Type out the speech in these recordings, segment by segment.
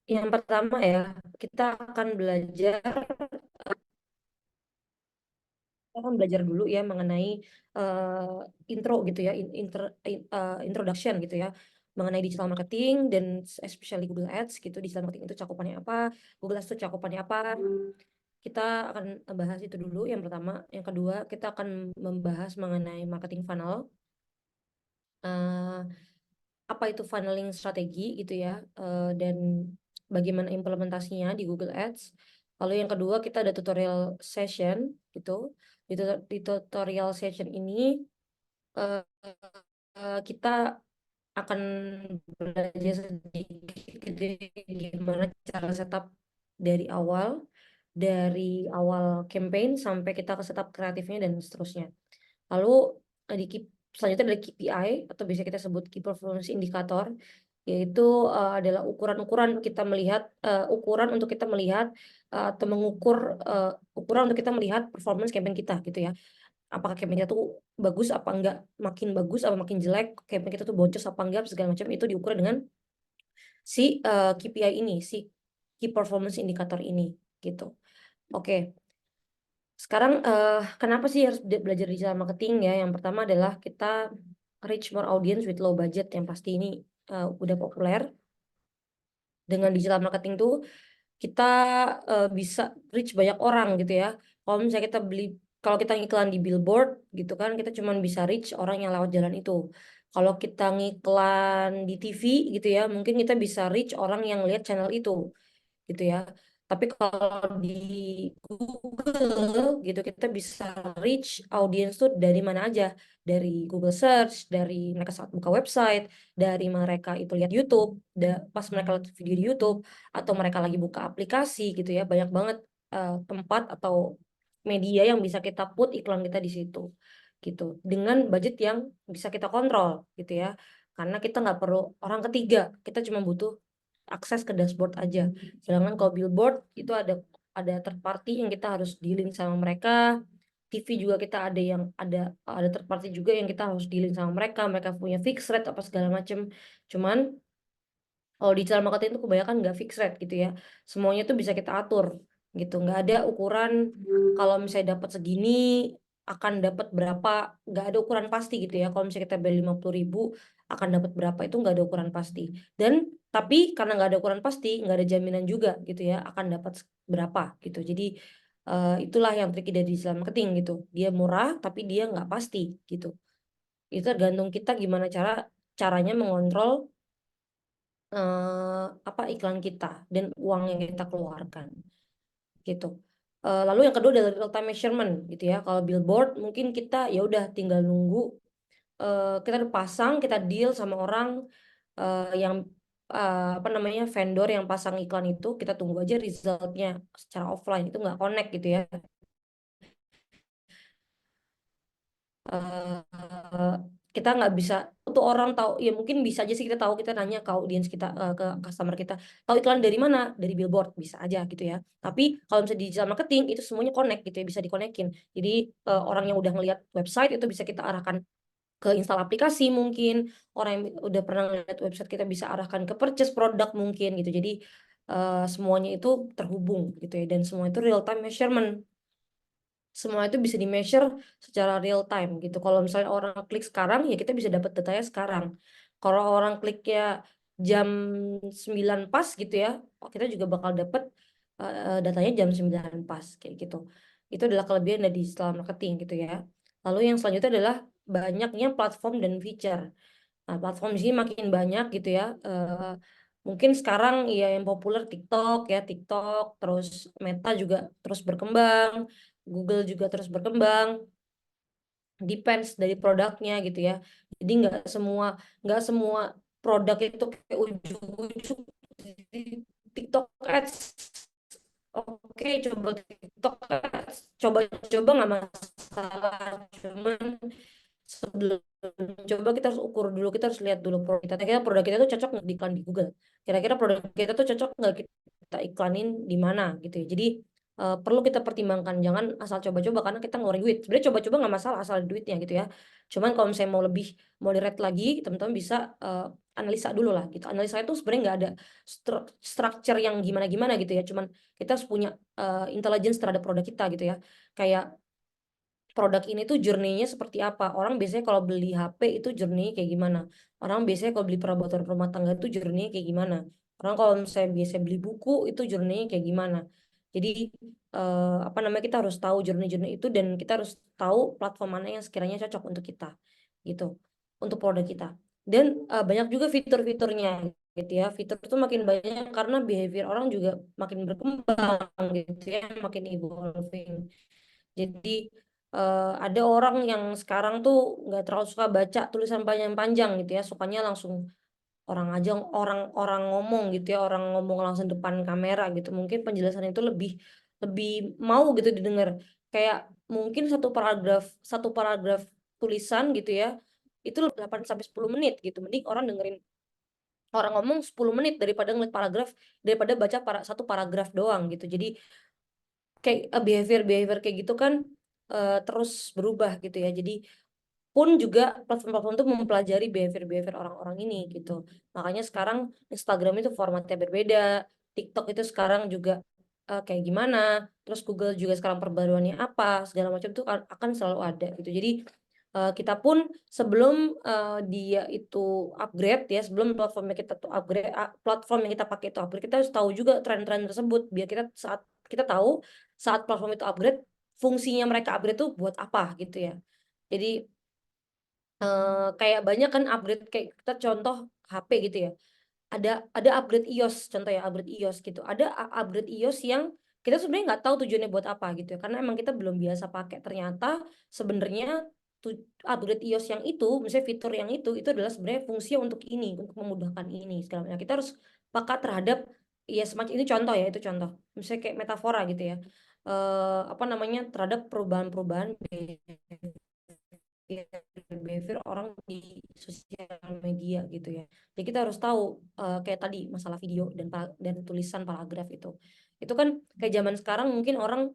Yang pertama ya, kita akan belajar kita akan belajar dulu ya mengenai intro gitu ya, introduction gitu ya, mengenai digital marketing dan especially Google Ads gitu. Digital marketing itu cakupannya apa, Google Ads itu cakupannya apa. Kita akan bahas itu dulu yang pertama. Yang kedua, kita akan membahas mengenai marketing funnel. Eh, apa itu funneling strategi gitu ya, dan bagaimana implementasinya di Google Ads. Lalu yang kedua kita ada tutorial session gitu. Di tutorial session ini eh, kita akan belajar sedikit gitu gimana cara setup dari awal campaign sampai kita ke setup kreatifnya dan seterusnya. Lalu di selanjutnya ada KPI atau bisa kita sebut Key Performance Indicator, yaitu adalah ukuran-ukuran kita melihat ukuran untuk kita melihat atau mengukur ukuran untuk kita melihat performance campaign kita gitu ya. Apakah campaign kita tuh bagus apa enggak, makin bagus apa makin jelek, campaign kita tuh boncos apa enggak, segala macam itu diukur dengan si KPI ini, si Key Performance Indicator ini gitu. Oke. Sekarang kenapa sih harus belajar digital marketing ya? Yang pertama adalah kita reach more audience with low budget, yang pasti ini udah populer. Dengan digital marketing tuh kita bisa reach banyak orang gitu ya. Kalau misalnya kalau kita ngiklan di billboard gitu kan, kita cuma bisa reach orang yang lewat jalan itu. Kalau kita ngiklan di TV gitu ya, mungkin kita bisa reach orang yang lihat channel itu gitu ya. Tapi kalau di Google gitu kita bisa reach audience tuh dari mana aja, dari Google Search, dari mereka saat buka website, dari mereka itu lihat YouTube, pas mereka lihat video di YouTube, atau mereka lagi buka aplikasi gitu ya. Banyak banget tempat atau media yang bisa kita put iklan kita di situ gitu, dengan budget yang bisa kita kontrol gitu ya. Karena kita nggak perlu orang ketiga, kita cuma butuh akses ke dashboard aja. Sedangkan kalau billboard itu ada third party yang kita harus dealing sama mereka. TV juga kita ada third party juga yang kita harus dealing sama mereka. Mereka punya fixed rate apa segala macam. Cuman kalau digital marketing itu kebanyakan nggak fixed rate gitu ya. Semuanya tuh bisa kita atur gitu. Nggak ada ukuran kalau misalnya dapat segini akan dapat berapa. Nggak ada ukuran pasti gitu ya. Kalau misalnya kita beli 50.000 akan dapat berapa, itu nggak ada ukuran pasti. Dan tapi karena nggak ada ukuran pasti, nggak ada jaminan juga gitu ya akan dapat berapa gitu. Jadi itulah yang tricky dari digital marketing gitu. Dia murah tapi dia nggak pasti gitu. Itu tergantung kita gimana caranya mengontrol apa iklan kita dan uang yang kita keluarkan gitu. Lalu yang kedua adalah real time measurement gitu ya. Kalau billboard mungkin kita ya udah tinggal nunggu, kita udah pasang, kita deal sama orang yang apa namanya, vendor yang pasang iklan itu, kita tunggu aja resultnya secara offline, itu nggak connect gitu ya. eh, kita nggak bisa untuk orang tahu ya, mungkin bisa aja sih kita tahu, kita nanya ke audiens kita, ke customer kita, tahu iklan dari mana, dari billboard, bisa aja gitu ya. Tapi kalau misalnya di digital marketing itu semuanya connect gitu ya, bisa dikonekin. Jadi orang yang udah ngelihat website itu bisa kita arahkan ke install aplikasi, mungkin orang yang udah pernah ngeliat website kita bisa arahkan ke purchase produk mungkin gitu. Jadi semuanya itu terhubung gitu ya, dan semua itu real time measurement, semua itu bisa di measure secara real time gitu. Kalau misalnya orang klik sekarang ya kita bisa dapat datanya sekarang. Kalau orang kliknya jam 9 pas gitu ya, kita juga bakal dapat datanya jam 9 pas kayak gitu. Itu adalah kelebihan dari digital marketing gitu ya. Lalu yang selanjutnya adalah banyaknya platform dan feature. Nah, platform di sini makin banyak gitu ya. Mungkin sekarang ya yang populer TikTok ya, TikTok, terus Meta juga terus berkembang, Google juga terus berkembang, depends dari produknya gitu ya. Jadi nggak semua produk itu kayak ujuk-ujuk di TikTok Ads. Oke, coba TikTok Ads, coba-coba nggak masalah. Cuman sebelum coba kita harus ukur dulu, kita harus lihat dulu produk kita. Kira-kira produk kita tuh cocok nggak diiklan di Google. Kira-kira produk kita tuh cocok nggak kita iklanin di mana gitu ya. Jadi perlu kita pertimbangkan, jangan asal coba-coba karena kita ngeluarin duit. Sebenarnya coba-coba nggak masalah asal duitnya gitu ya. Cuman kalau misalnya mau direct lagi, teman-teman bisa analisa dulu lah gitu. Analisa itu sebenarnya nggak ada structure yang gimana-gimana gitu ya. Cuman kita harus punya intelligence terhadap produk kita gitu ya. Kayak produk ini tuh journey-nya seperti apa. Orang biasanya kalau beli HP itu journey kayak gimana. Orang biasanya kalau beli perabotan rumah tangga itu journey kayak gimana. Orang kalau misalnya biasa beli buku itu journey kayak gimana. Jadi apa namanya, kita harus tahu journey-journey itu dan kita harus tahu platform mana yang sekiranya cocok untuk kita gitu, untuk produk kita. Dan banyak juga fitur-fiturnya gitu ya. Fitur itu makin banyak karena behavior orang juga makin berkembang gitu ya, makin evolving. Jadi ada orang yang sekarang tuh nggak terlalu suka baca tulisan panjang-panjang gitu ya, sukanya langsung orang ngomong gitu ya, orang ngomong langsung depan kamera gitu. Mungkin penjelasan itu lebih lebih mau gitu didengar. Kayak mungkin satu paragraf tulisan gitu ya, itu 8 sampai 10 menit gitu. Mending orang dengerin orang ngomong 10 menit daripada ngeliat paragraf, daripada baca satu paragraf doang gitu. Jadi kayak behavior kayak gitu kan terus berubah gitu ya. Jadi pun juga platform-platform itu mempelajari behavior orang-orang ini gitu. Makanya sekarang Instagram itu formatnya berbeda, TikTok itu sekarang juga kayak gimana, terus Google juga sekarang perbaruannya apa, segala macam itu akan selalu ada gitu. Jadi kita pun sebelum dia itu upgrade ya, sebelum platformnya kita tuh upgrade, platform yang kita pakai itu upgrade, kita harus tahu juga tren-tren tersebut biar saat kita tahu saat platform itu upgrade, fungsinya mereka upgrade tuh buat apa gitu ya. Jadi kayak banyak kan upgrade, kayak kita contoh HP gitu ya. Ada upgrade iOS, contoh ya, upgrade iOS gitu. Ada upgrade iOS yang kita sebenarnya nggak tahu tujuannya buat apa gitu ya. Karena emang kita belum biasa pakai. Ternyata sebenarnya upgrade iOS yang itu, misalnya fitur yang itu adalah sebenarnya fungsi untuk ini, untuk memudahkan ini segala macam. Kita harus peka terhadap ya semacam ini, contoh ya, itu contoh. Misalnya kayak metafora gitu ya. Apa namanya, terhadap perubahan-perubahan behavior orang di sosial media gitu ya. Jadi kita harus tahu kayak tadi masalah video dan tulisan paragraf itu kan kayak zaman sekarang mungkin orang,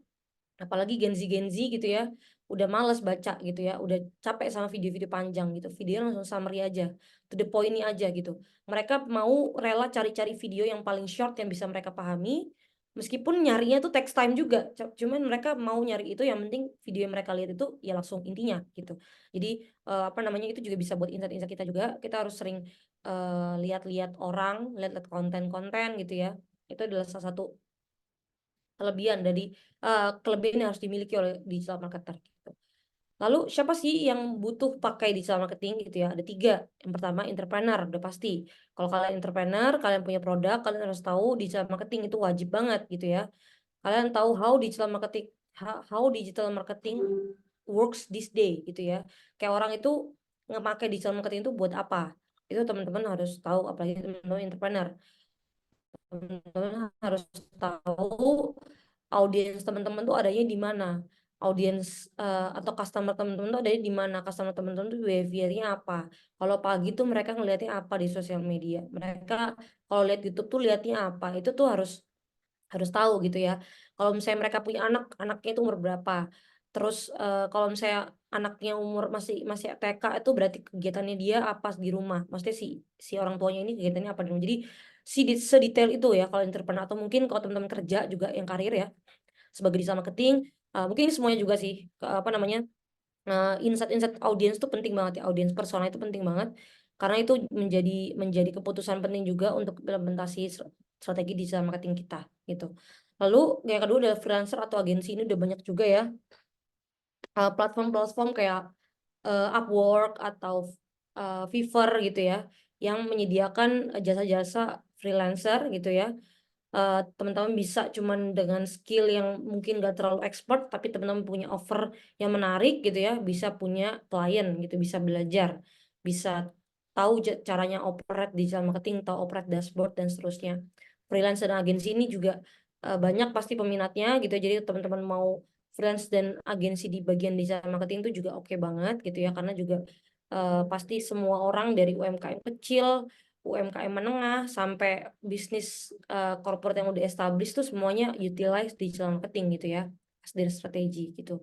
apalagi Gen Z gitu ya, udah males baca gitu ya, udah capek sama video-video panjang gitu, video langsung summary aja, to the point aja gitu. Mereka mau rela cari-cari video yang paling short yang bisa mereka pahami, meskipun nyarinya tuh text time juga, cuman mereka mau nyari itu, yang penting video yang mereka lihat itu ya langsung intinya gitu. Jadi apa namanya, itu juga bisa buat insight-insight kita juga. Kita harus sering lihat-lihat orang, lihat-lihat konten-konten gitu ya. Itu adalah salah satu kelebihan yang harus dimiliki oleh digital marketer gitu. Lalu siapa sih yang butuh pakai digital marketing gitu ya? Ada 3. Yang pertama entrepreneur, udah pasti. Kalau kalian entrepreneur, kalian punya produk, kalian harus tahu digital marketing itu wajib banget gitu ya. Kalian tahu how digital marketing works this day gitu ya. Kayak orang itu ngemakai digital marketing itu buat apa? Itu teman-teman harus tahu, apalagi teman-teman entrepreneur. Teman-teman harus tahu audiens teman-teman tuh adanya di mana, audiens atau customer teman-teman tuh adanya di mana, customer teman-teman tuh behaviornya apa. Kalau pagi tuh mereka ngelihatnya apa di sosial media, mereka kalau lihat YouTube tuh lihatnya apa, itu tuh harus tahu gitu ya. Kalau misalnya mereka punya anaknya itu umur berapa, terus kalau misalnya anaknya umur masih masih TK, itu berarti kegiatannya dia apa di rumah, maksudnya si orang tuanya ini kegiatannya apa di rumah. Jadi sedetail itu ya kalau entrepreneur, atau mungkin kalau teman-teman kerja juga yang karir ya sebagai digital marketing, mungkin ini semuanya juga sih apa namanya, insight audience itu penting banget ya, audience persona itu penting banget karena itu menjadi keputusan penting juga untuk implementasi strategi digital marketing kita gitu. Lalu yang kedua adalah freelancer atau agensi, ini udah banyak juga ya platform-platform kayak Upwork atau Fiverr gitu ya, yang menyediakan jasa-jasa freelancer gitu ya. Teman-teman bisa cuman dengan skill yang mungkin gak terlalu expert, tapi teman-teman punya offer yang menarik gitu ya, bisa punya klien gitu, bisa belajar, bisa tahu caranya operate digital marketing, tahu operate dashboard dan seterusnya. Freelance dan agensi ini juga banyak pasti peminatnya gitu, jadi teman-teman mau freelance dan agensi di bagian digital marketing itu juga oke banget gitu ya, karena juga pasti semua orang dari UMKM kecil, UMKM menengah, sampai bisnis corporate yang udah established tuh semuanya utilize digital marketing gitu ya, as their strategi gitu.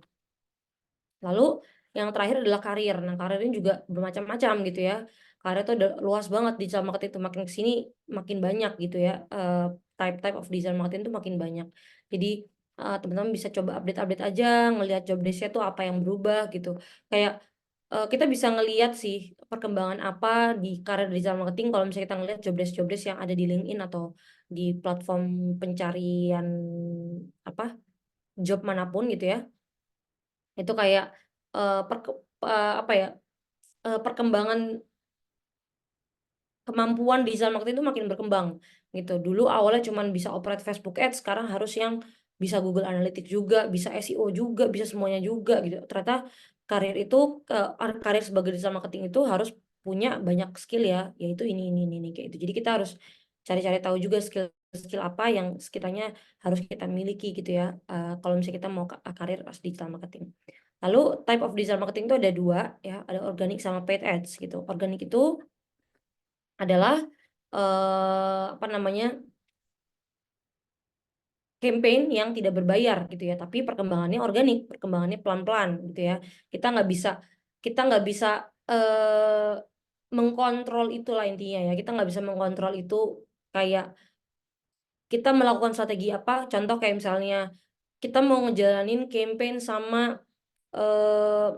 Lalu yang terakhir adalah karir. Nah, karir ini juga bermacam-macam gitu ya. Karena itu udah luas banget digital marketing itu, makin kesini makin banyak gitu ya, type of digital marketing itu makin banyak. Jadi teman-teman bisa coba update-update aja, ngelihat job desk-nya tuh apa yang berubah gitu. Kayak kita bisa ngelihat sih perkembangan apa di karir digital marketing kalau misalnya kita ngelihat job desk yang ada di LinkedIn atau di platform pencarian apa job manapun gitu ya. Itu kayak apa ya, perkembangan kemampuan digital marketing itu makin berkembang gitu. Dulu awalnya cuman bisa operate Facebook Ads, sekarang harus yang bisa Google Analytics juga, bisa SEO juga, bisa semuanya juga gitu. Ternyata karir itu karir sebagai digital marketing itu harus punya banyak skill ya, yaitu ini kayak itu. Jadi kita harus cari-cari tahu juga skill apa yang sekiranya harus kita miliki gitu ya. Kalau misalnya kita mau karir as digital marketing. Lalu type of digital marketing itu ada dua ya, ada organic sama paid ads gitu. Organic itu adalah apa namanya, campaign yang tidak berbayar gitu ya, tapi perkembangannya organik, perkembangannya pelan-pelan gitu ya. Kita nggak bisa kita nggak bisa eh, mengkontrol itulah intinya ya. Kita nggak bisa mengkontrol itu, kayak kita melakukan strategi apa. Contoh kayak misalnya kita mau ngejalanin campaign sama eh,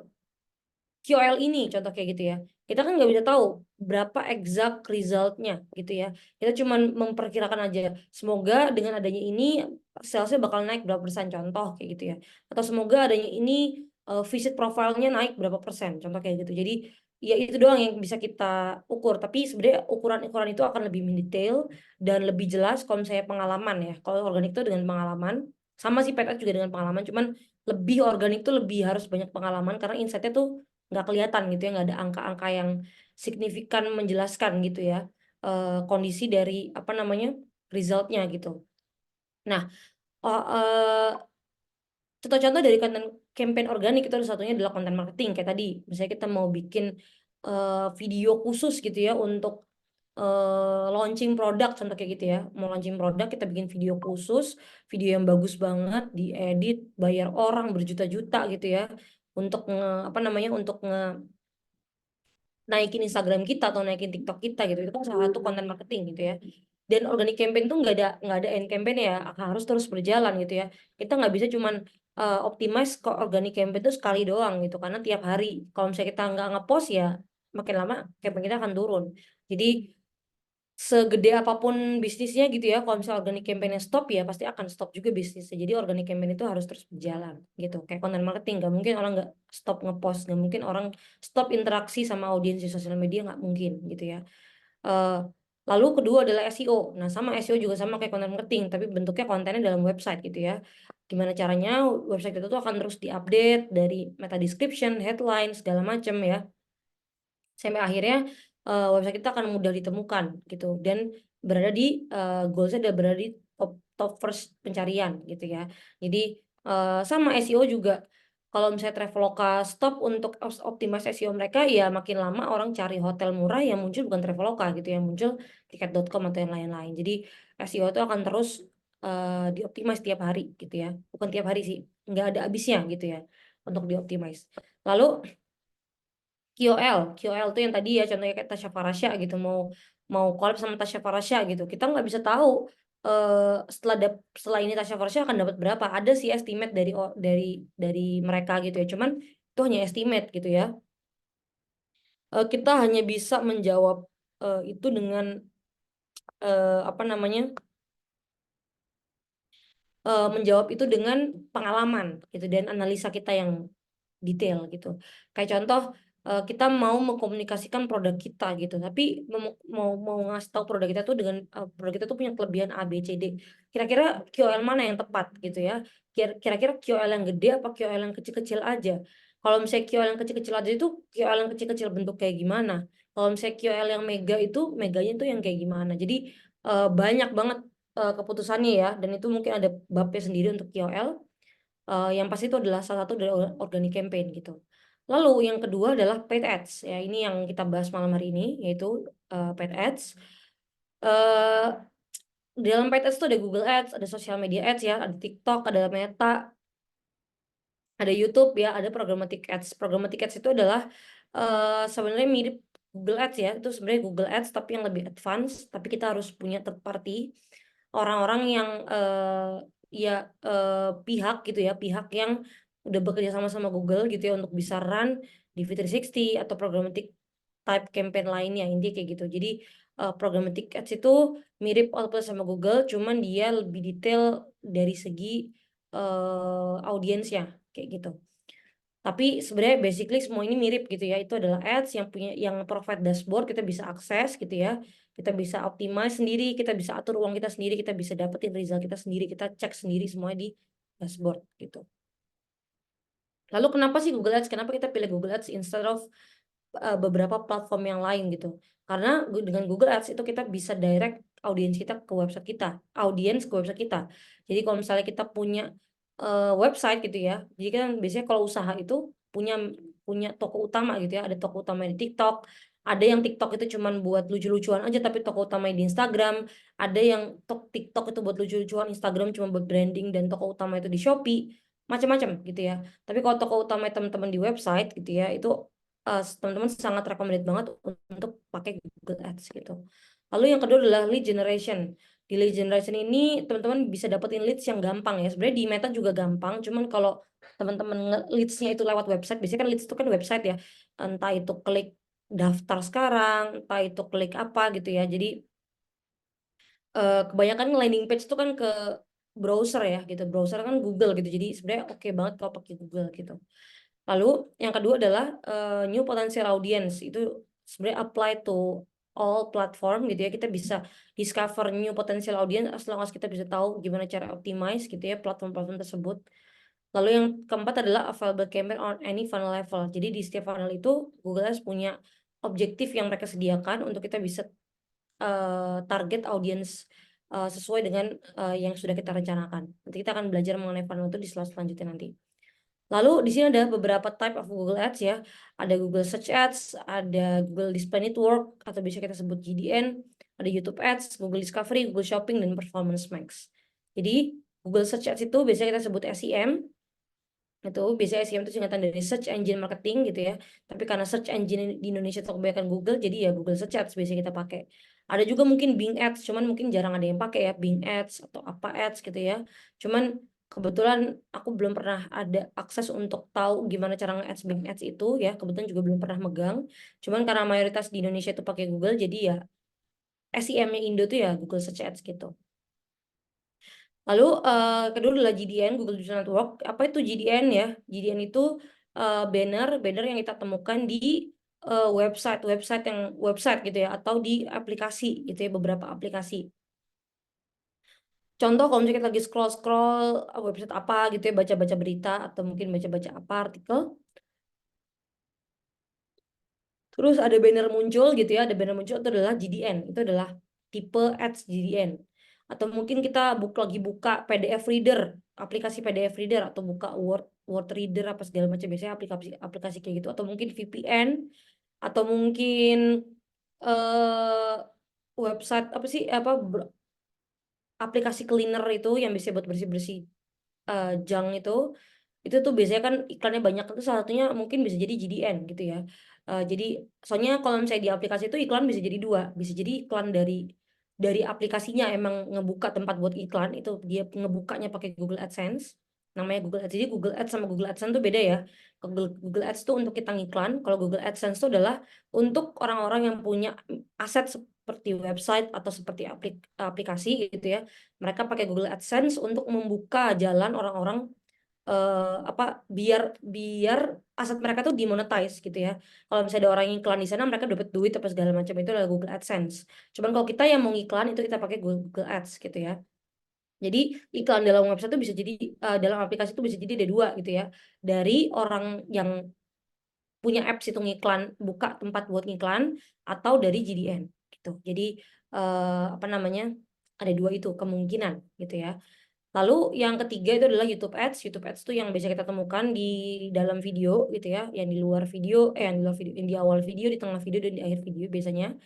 QL ini, contoh kayak gitu ya. Kita kan nggak bisa tahu berapa exact resultnya gitu ya. Kita cuma memperkirakan aja. Semoga dengan adanya ini salesnya bakal naik berapa persen, contoh kayak gitu ya. Atau semoga adanya ini visit profilnya naik berapa persen, contoh kayak gitu. Jadi ya itu doang yang bisa kita ukur. Tapi sebenarnya ukuran-ukuran itu akan lebih mendetail dan lebih jelas kalau misalnya pengalaman ya. Kalau organik itu dengan pengalaman, sama sih paid ads juga dengan pengalaman, cuman lebih organik tuh lebih harus banyak pengalaman karena insight-nya tuh nggak kelihatan gitu ya, nggak ada angka-angka yang signifikan menjelaskan gitu ya, kondisi dari apa namanya resultnya gitu. Nah, contoh-contoh dari konten campaign organik itu ada satunya adalah konten marketing kayak tadi. Misalnya kita mau bikin video khusus gitu ya untuk launching produk, contoh kayak gitu ya. Mau launching produk kita bikin video khusus, video yang bagus banget, diedit, bayar orang berjuta-juta gitu ya untuk apa namanya, untuk naikin Instagram kita atau naikin TikTok kita gitu. Itu kan salah satu konten marketing gitu ya. Dan organic campaign tuh nggak ada end campaign ya, akan harus terus berjalan gitu ya. Kita nggak bisa cuman optimize kok organic campaign itu sekali doang gitu, karena tiap hari kalau misalnya kita nggak ngepost ya makin lama campaign kita akan turun. Jadi segede apapun bisnisnya gitu ya, kalau misalnya organic campaign stop ya pasti akan stop juga bisnisnya. Jadi organic campaign itu harus terus berjalan gitu. Kayak content marketing, nggak mungkin orang nggak stop ngepost, nggak mungkin orang stop interaksi sama audiens di sosial media, nggak mungkin gitu ya. Eh, Lalu kedua adalah SEO. Nah, sama SEO juga sama kayak content marketing, tapi bentuknya kontennya dalam website gitu ya. Gimana caranya website itu tuh akan terus diupdate dari meta description, headline, segala macam ya, sampai akhirnya website kita akan mudah ditemukan gitu, dan berada di goalsnya udah berada di top first pencarian gitu ya. Jadi sama SEO juga, kalau misalnya Traveloka stop untuk optimize SEO mereka, ya makin lama orang cari hotel murah yang muncul bukan Traveloka gitu, yang muncul tiket.com atau yang lain-lain. Jadi SEO itu akan terus dioptimize tiap hari gitu ya, bukan tiap hari sih, nggak ada habisnya gitu ya untuk dioptimize. Lalu QOL tuh yang tadi ya, contohnya kayak Tasya Farasya gitu, mau mau collab sama Tasya Farasya gitu, kita nggak bisa tahu setelah ini Tasya Farasya akan dapat berapa. Ada sih estimate dari mereka gitu ya, cuman itu hanya estimate gitu ya. Kita hanya bisa menjawab itu dengan apa namanya, menjawab itu dengan pengalaman gitu dan analisa kita yang detail gitu. Kayak contoh kita mau mengkomunikasikan produk kita gitu, tapi mau ngasih tahu produk kita tuh dengan produk kita tuh punya kelebihan A B C D. Kira-kira QOL mana yang tepat gitu ya? Kira-kira QOL yang gede apa QOL yang kecil-kecil aja? Kalau misalnya QOL yang kecil-kecil aja itu QOL yang kecil-kecil bentuk kayak gimana? Kalau misalnya QOL yang mega itu meganya itu yang kayak gimana? Jadi banyak banget keputusannya ya, dan itu mungkin ada babnya sendiri untuk QOL. Yang pasti itu adalah salah satu dari organic campaign gitu. Lalu yang kedua adalah paid ads ya, ini yang kita bahas malam hari ini, yaitu paid ads. Eh di dalam paid ads itu ada Google Ads, ada social media ads ya, ada TikTok, ada Meta, ada YouTube ya, ada programmatic ads. Programmatic ads itu adalah sebenarnya mirip Google Ads ya, itu sebenarnya Google Ads tapi yang lebih advance, tapi kita harus punya third party, orang-orang yang pihak gitu ya, pihak yang udah bekerja sama Google gitu ya untuk bisa run di V360 atau programmatic type campaign lainnya, intinya kayak gitu. Jadi programmatic ads itu mirip output sama Google, cuman dia lebih detail dari segi audiensnya kayak gitu. Tapi sebenarnya basically semua ini mirip gitu ya. Itu adalah ads yang provide dashboard, kita bisa akses gitu ya. Kita bisa optimize sendiri, kita bisa atur uang kita sendiri, kita bisa dapetin result kita sendiri, kita cek sendiri semua di dashboard gitu. Lalu kenapa sih Google Ads? Kenapa kita pilih Google Ads instead of beberapa platform yang lain gitu? Karena dengan Google Ads itu kita bisa direct audiens kita ke website kita, audiens ke website kita. Jadi kalau misalnya kita punya website gitu ya, jadi kan biasanya kalau usaha itu punya punya toko utama gitu ya, ada toko utama di TikTok, ada yang TikTok itu cuman buat lucu-lucuan aja tapi toko utamanya di Instagram, ada yang TikTok itu buat lucu-lucuan, Instagram cuma buat branding dan toko utama itu di Shopee, macam-macam gitu ya. Tapi kalau toko utama teman-teman di website gitu ya, itu teman-teman sangat recommended banget untuk pakai Google Ads gitu. Lalu yang kedua adalah lead generation. Di lead generation ini teman-teman bisa dapetin leads yang gampang ya. Sebenarnya di Meta juga gampang, cuman kalau teman-teman leads-nya itu lewat website, biasanya kan leads itu kan website ya. Entah itu klik daftar sekarang, entah itu klik apa gitu ya. Jadi kebanyakan landing page itu kan ke browser ya gitu. Browser kan Google gitu. Jadi sebenarnya oke banget kalau pakai Google gitu. Lalu yang kedua adalah new potential audience. Itu sebenarnya apply to all platform gitu ya. Kita bisa discover new potential audience as long as kita bisa tahu gimana cara optimize gitu ya platform-platform tersebut. Lalu yang keempat adalah available campaign on any funnel level. Jadi di setiap funnel itu Google Ads punya objektif yang mereka sediakan untuk kita bisa target audience sesuai dengan yang sudah kita rencanakan. Nanti kita akan belajar mengenai funnel itu di slide selanjutnya nanti. Lalu di sini ada beberapa type of Google Ads ya. Ada Google Search Ads, ada Google Display Network atau bisa kita sebut GDN, ada YouTube Ads, Google Discovery, Google Shopping, dan Performance Max. Jadi Google Search Ads itu biasanya kita sebut SEM. Itu biasanya SEM itu singkatan dari Search Engine Marketing gitu ya. Tapi karena Search Engine di Indonesia itu kebanyakan Google, jadi ya Google Search Ads biasanya kita pakai. Ada juga mungkin Bing Ads, cuman mungkin jarang ada yang pakai ya Bing Ads atau apa Ads gitu ya. Cuman kebetulan aku belum pernah ada akses untuk tahu gimana cara nge-ads Bing Ads itu ya. Kebetulan juga belum pernah megang. Cuman karena mayoritas di Indonesia itu pakai Google, jadi ya SEM-nya Indo tuh ya Google Search Ads gitu. Lalu kedua adalah GDN, Google Digital Network. Apa itu GDN ya? GDN itu banner yang kita temukan di website gitu ya, atau di aplikasi gitu ya, beberapa aplikasi. Contoh kalau misalnya kita lagi scroll-scroll website apa gitu ya, baca-baca berita atau mungkin baca-baca apa artikel, terus ada banner muncul gitu ya, ada banner muncul itu adalah GDN, itu adalah tipe ads GDN. Atau mungkin kita lagi buka PDF reader, aplikasi PDF reader atau buka Word reader apa segala macam, biasanya aplikasi kayak gitu, atau mungkin VPN atau mungkin eh website apa sih aplikasi cleaner itu yang bisa buat bersih-bersih junk itu tuh biasanya kan iklannya banyak, itu salah satunya mungkin bisa jadi GDN gitu ya. Jadi soalnya kalau misalnya di aplikasi itu iklan bisa jadi dua, bisa jadi iklan dari aplikasinya emang ngebuka tempat buat iklan, itu dia ngebukanya pakai Google AdSense, namanya Google Ads. Jadi Google Ads sama Google AdSense tuh beda ya. Google Ads tuh untuk kita ngiklan, kalau Google AdSense tuh adalah untuk orang-orang yang punya aset seperti website atau seperti aplikasi gitu ya. Mereka pakai Google AdSense untuk membuka jalan orang-orang apa biar biar aset mereka tuh dimonetize gitu ya. Kalau misalnya ada orang yang iklan di sana, mereka dapat duit apa segala macam, itu adalah Google AdSense. Cuman kalau kita yang mau iklan itu kita pakai Google Ads gitu ya. Jadi iklan dalam website itu bisa jadi dalam aplikasi itu bisa jadi ada dua gitu ya. Dari orang yang punya apps itu ngiklan, buka tempat buat ngiklan, atau dari GDN gitu. Jadi apa namanya? Ada dua itu kemungkinan gitu ya. Lalu yang ketiga itu adalah YouTube Ads. YouTube Ads itu yang biasa kita temukan di dalam video gitu ya, yang di luar video, yang di luar video, yang di awal video, di tengah video, dan di akhir video biasanya.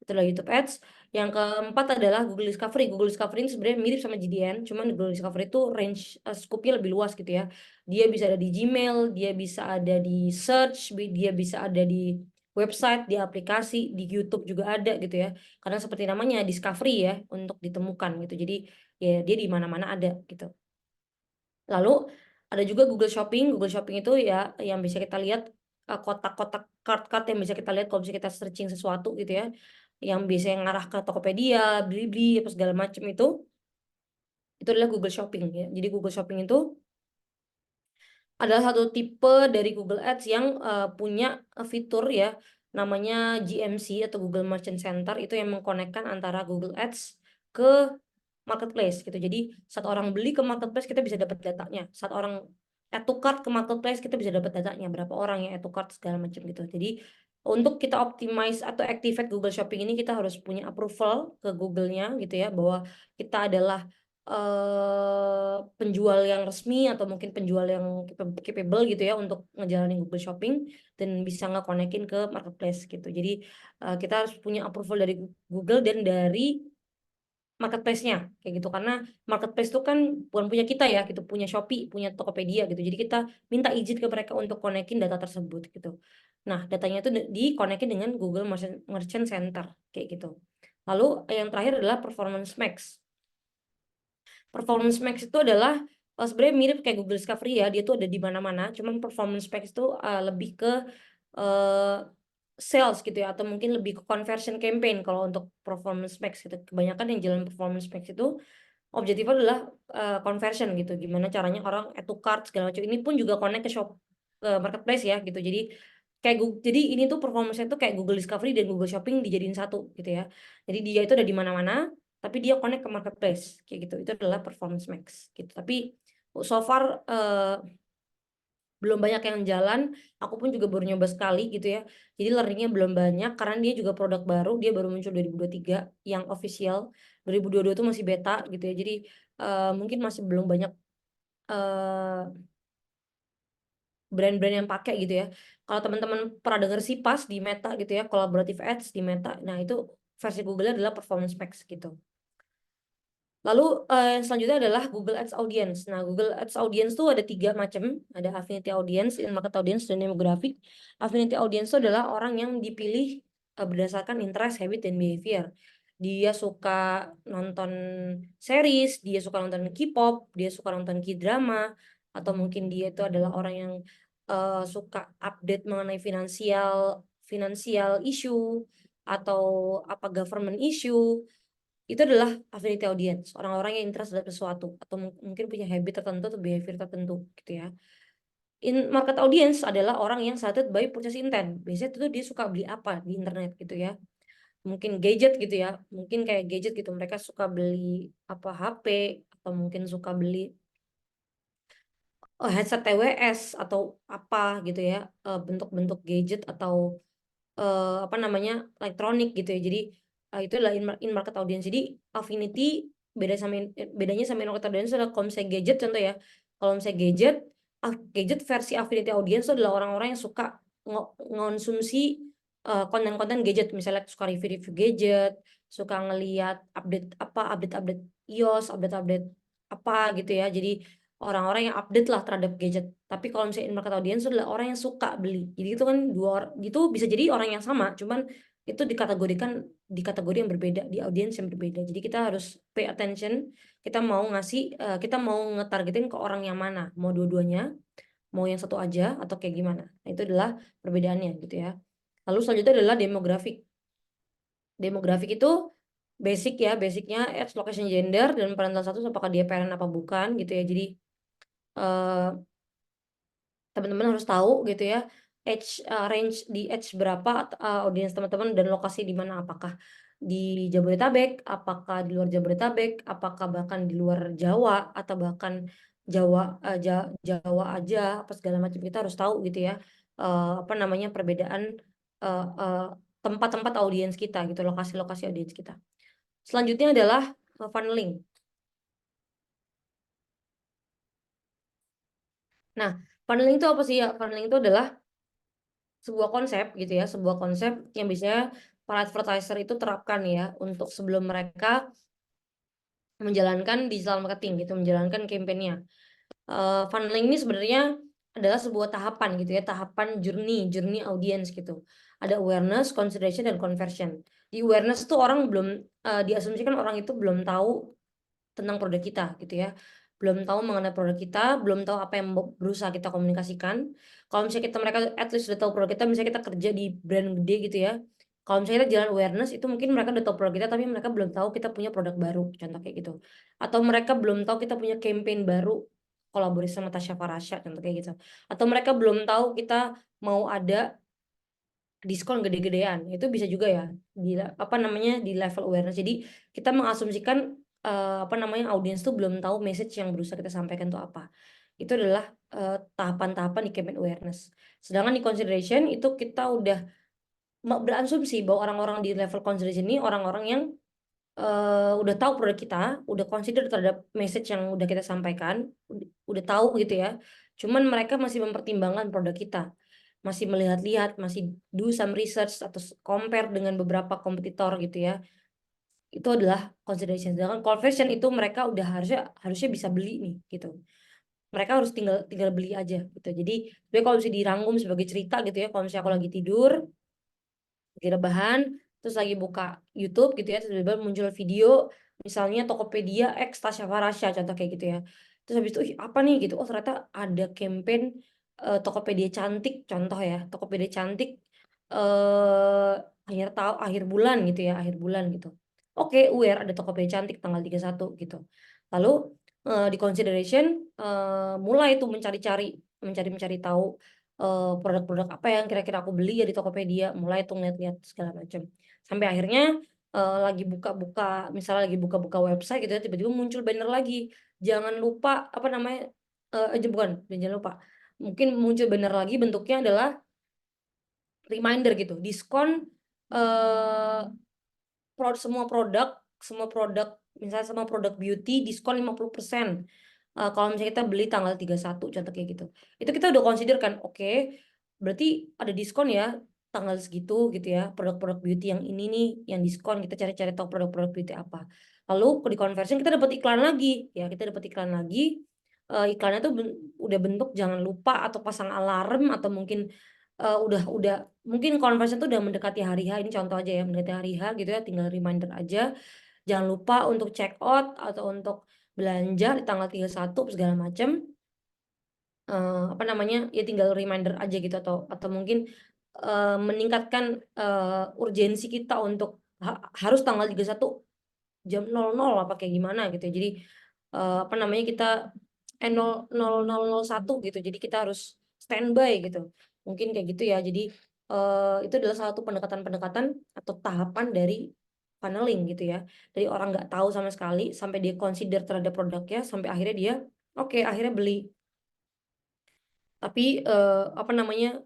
Itu adalah YouTube Ads. Yang keempat adalah Google Discovery. Google Discovery ini sebenarnya mirip sama GDN, cuman Google Discovery itu range scope-nya lebih luas gitu ya. Dia bisa ada di Gmail, dia bisa ada di search, dia bisa ada di website, di aplikasi, di YouTube juga ada gitu ya. Karena seperti namanya discovery ya, untuk ditemukan gitu. Jadi ya dia di mana-mana ada gitu. Lalu ada juga Google Shopping. Google Shopping itu ya yang bisa kita lihat kotak-kotak cart-cart yang bisa kita lihat kalau bisa kita searching sesuatu gitu ya. Yang biasanya ngarah ke Tokopedia, Blibli, apa segala macam itu adalah Google Shopping ya. Jadi Google Shopping itu adalah satu tipe dari Google Ads yang punya fitur ya namanya GMC atau Google Merchant Center, itu yang mengkonekkan antara Google Ads ke marketplace gitu. Jadi saat orang beli ke marketplace kita bisa dapat datanya. Saat orang add to cart ke marketplace kita bisa dapat datanya, berapa orang yang add to cart segala macam gitu. Jadi untuk kita optimize atau activate Google Shopping ini kita harus punya approval ke Google-nya gitu ya, bahwa kita adalah penjual yang resmi atau mungkin penjual yang capable gitu ya untuk ngejalanin Google Shopping dan bisa nge-connectin ke marketplace gitu. Jadi kita harus punya approval dari Google dan dari marketplace-nya kayak gitu, karena marketplace itu kan bukan punya kita ya gitu, punya Shopee, punya Tokopedia gitu. Jadi kita minta izin ke mereka untuk konekin data tersebut gitu. Nah, datanya itu di-konekin dengan Google Merchant Center kayak gitu. Lalu yang terakhir adalah Performance Max. Performance Max itu adalah sebenarnya mirip kayak Google Discovery ya, dia tuh ada di mana-mana, cuman Performance Max itu lebih ke uh, sales gitu ya, atau mungkin lebih ke conversion campaign kalau untuk Performance Max gitu. Kebanyakan yang jalan Performance Max itu objektifnya adalah conversion gitu, gimana caranya orang add to cart segala macam. Ini pun juga connect ke shop ke marketplace ya gitu. Jadi kayak jadi ini tuh performance-nya tuh kayak Google Discovery dan Google Shopping dijadiin satu gitu ya. Jadi dia itu ada di mana-mana, tapi dia connect ke marketplace kayak gitu. Itu adalah Performance Max gitu. Tapi so far belum banyak yang jalan. Aku pun juga baru nyoba sekali gitu ya. Jadi learningnya belum banyak karena dia juga produk baru, dia baru muncul 2023 yang official. 2022 itu masih beta gitu ya. Jadi mungkin masih belum banyak eh, brand-brand yang pakai gitu ya. Kalau teman-teman pernah dengar sih pas di Meta gitu ya, collaborative ads di Meta. Nah, itu versi Google adalah Performance Max gitu. Lalu yang selanjutnya adalah Google Ads Audience. Nah, Google Ads Audience tuh ada 3 macam. Ada Affinity Audience, In-Market Audience, dan Demographic. Affinity Audience itu adalah orang yang dipilih berdasarkan interest, habit, dan behavior. Dia suka nonton series, dia suka nonton K-pop, dia suka nonton K-drama, atau mungkin dia itu adalah orang yang suka update mengenai finansial issue, atau apa government issue. Itu adalah affinity audience, orang-orang yang interest terhadap sesuatu atau mungkin punya habit tertentu atau behavior tertentu gitu ya. In market audience adalah orang yang started by purchase intent. Biasanya itu dia suka beli apa di internet gitu ya. Mungkin gadget gitu ya, mungkin kayak gadget gitu, mereka suka beli apa HP, atau mungkin suka beli headset TWS atau apa gitu ya, bentuk-bentuk gadget atau apa namanya, elektronik gitu ya. Jadi itu adalah in market audience. Jadi affinity bedanya sama in market audience adalah kalau misalnya gadget contoh ya. Kalau misalnya gadget versi affinity audience itu adalah orang-orang yang suka ngonsumsi konten-konten gadget, misalnya suka review-review gadget, suka ngeliat update-update iOS, update-update apa gitu ya. Jadi orang-orang yang update lah terhadap gadget. Tapi kalau misalnya in market audience itu adalah orang yang suka beli. Jadi itu kan itu bisa jadi orang yang sama, cuman itu dikategorikan di kategori yang berbeda, di audiens yang berbeda. Jadi kita harus pay attention, kita mau ngetargetin ke orang yang mana, mau dua-duanya, mau yang satu aja atau kayak gimana. Nah, itu adalah perbedaannya gitu ya. Lalu selanjutnya adalah demographic. Demographic itu basicnya age, location, gender, dan parental status, apakah dia parent apa bukan gitu ya. Jadi eh, teman-teman harus tahu gitu ya range di age berapa audiens teman-teman dan lokasi di mana, apakah di Jabodetabek, apakah di luar Jabodetabek, apakah bahkan di luar Jawa, atau bahkan Jawa aja apa segala macam. Kita harus tahu gitu ya apa namanya perbedaan eh, eh, tempat-tempat audiens kita gitu, lokasi-lokasi audiens kita. Selanjutnya adalah funneling. Nah, funneling itu apa sih ya? Funneling itu adalah sebuah konsep gitu ya, sebuah konsep yang biasanya para advertiser itu terapkan ya untuk sebelum mereka menjalankan digital marketing gitu, menjalankan campaign-nya. Funneling ini sebenarnya adalah sebuah tahapan gitu ya, tahapan journey audience gitu. Ada awareness, consideration, dan conversion. Di awareness tuh orang belum diasumsikan orang itu belum tahu tentang produk kita gitu ya, belum tahu mengenai produk kita, belum tahu apa yang berusaha kita komunikasikan. Kalau misalnya mereka at least udah tahu produk kita, misalnya kita kerja di brand gede gitu ya, kalau misalnya kita jalan awareness itu mungkin mereka udah tahu produk kita tapi mereka belum tahu kita punya produk baru, contoh kayak gitu. Atau mereka belum tahu kita punya campaign baru kolaborasi sama Tasya Farasya, contoh kayak gitu. Atau mereka belum tahu kita mau ada diskon gede-gedean. Itu bisa juga ya di apa namanya di level awareness. Jadi kita mengasumsikan apa namanya audiens tuh belum tahu message yang berusaha kita sampaikan tuh apa. Itu adalah tahapan-tahapan di campaign awareness. Sedangkan di consideration itu kita udah berasumsi bahwa orang-orang di level consideration ini orang-orang yang udah tahu produk kita, udah consider terhadap message yang udah kita sampaikan, udah tahu gitu ya. Cuman mereka masih mempertimbangkan produk kita, masih melihat-lihat, masih do some research atau compare dengan beberapa kompetitor gitu ya. Itu adalah consideration. Sedangkan conversion itu mereka udah harusnya bisa beli nih gitu. Mereka harus tinggal tinggal beli aja gitu. Jadi kalau bisa dirangkum sebagai cerita gitu ya, kalau misalnya aku lagi tidur, lagi rebahan, terus lagi buka YouTube gitu ya, tiba-tiba muncul video misalnya Tokopedia X Tasya Farasya, contoh kayak gitu ya. Terus habis itu, "Ih, apa nih?" gitu. Oh, ternyata ada campaign Tokopedia cantik, contoh ya, Tokopedia cantik eh akhir bulan gitu ya, akhir bulan gitu. Oke, aware ada Tokopedia cantik tanggal 31 gitu. Lalu di consideration mulai tuh mencari tahu produk-produk apa yang kira-kira aku beli ya di Tokopedia, mulai tuh lihat-lihat segala macam sampai akhirnya lagi buka-buka, misalnya lagi buka-buka website gitu ya, tiba-tiba muncul banner lagi, jangan lupa apa namanya, bukan jangan lupa, mungkin muncul banner lagi bentuknya adalah reminder gitu, diskon eh semua produk misalnya semua produk beauty diskon 50%. Kalau misalnya kita beli tanggal 31, contoh kayak gitu. Itu kita udah consider kan, oke, berarti ada diskon ya tanggal segitu gitu ya. Produk-produk beauty yang ini nih yang diskon, kita cari-cari tahu produk-produk beauty apa. Lalu di conversion kita dapat iklan lagi ya, kita dapat iklan lagi. Iklannya tuh udah bentuk jangan lupa atau pasang alarm atau mungkin udah mungkin conversion tuh udah mendekati hari H, ini contoh aja ya, mendekati hari H gitu ya, tinggal reminder aja jangan lupa untuk check out atau untuk belanja di tanggal 31 segala macam. Apa namanya ya, tinggal reminder aja gitu, atau mungkin meningkatkan urgensi kita untuk harus tanggal 31 jam 00 apa kayak gimana gitu ya. Jadi apa namanya kita 0001 gitu, jadi kita harus standby gitu, mungkin kayak gitu ya. Jadi itu adalah salah satu pendekatan-pendekatan atau tahapan dari funneling gitu ya, dari orang nggak tahu sama sekali sampai dia consider terhadap produknya sampai akhirnya dia oke, akhirnya beli. Tapi apa namanya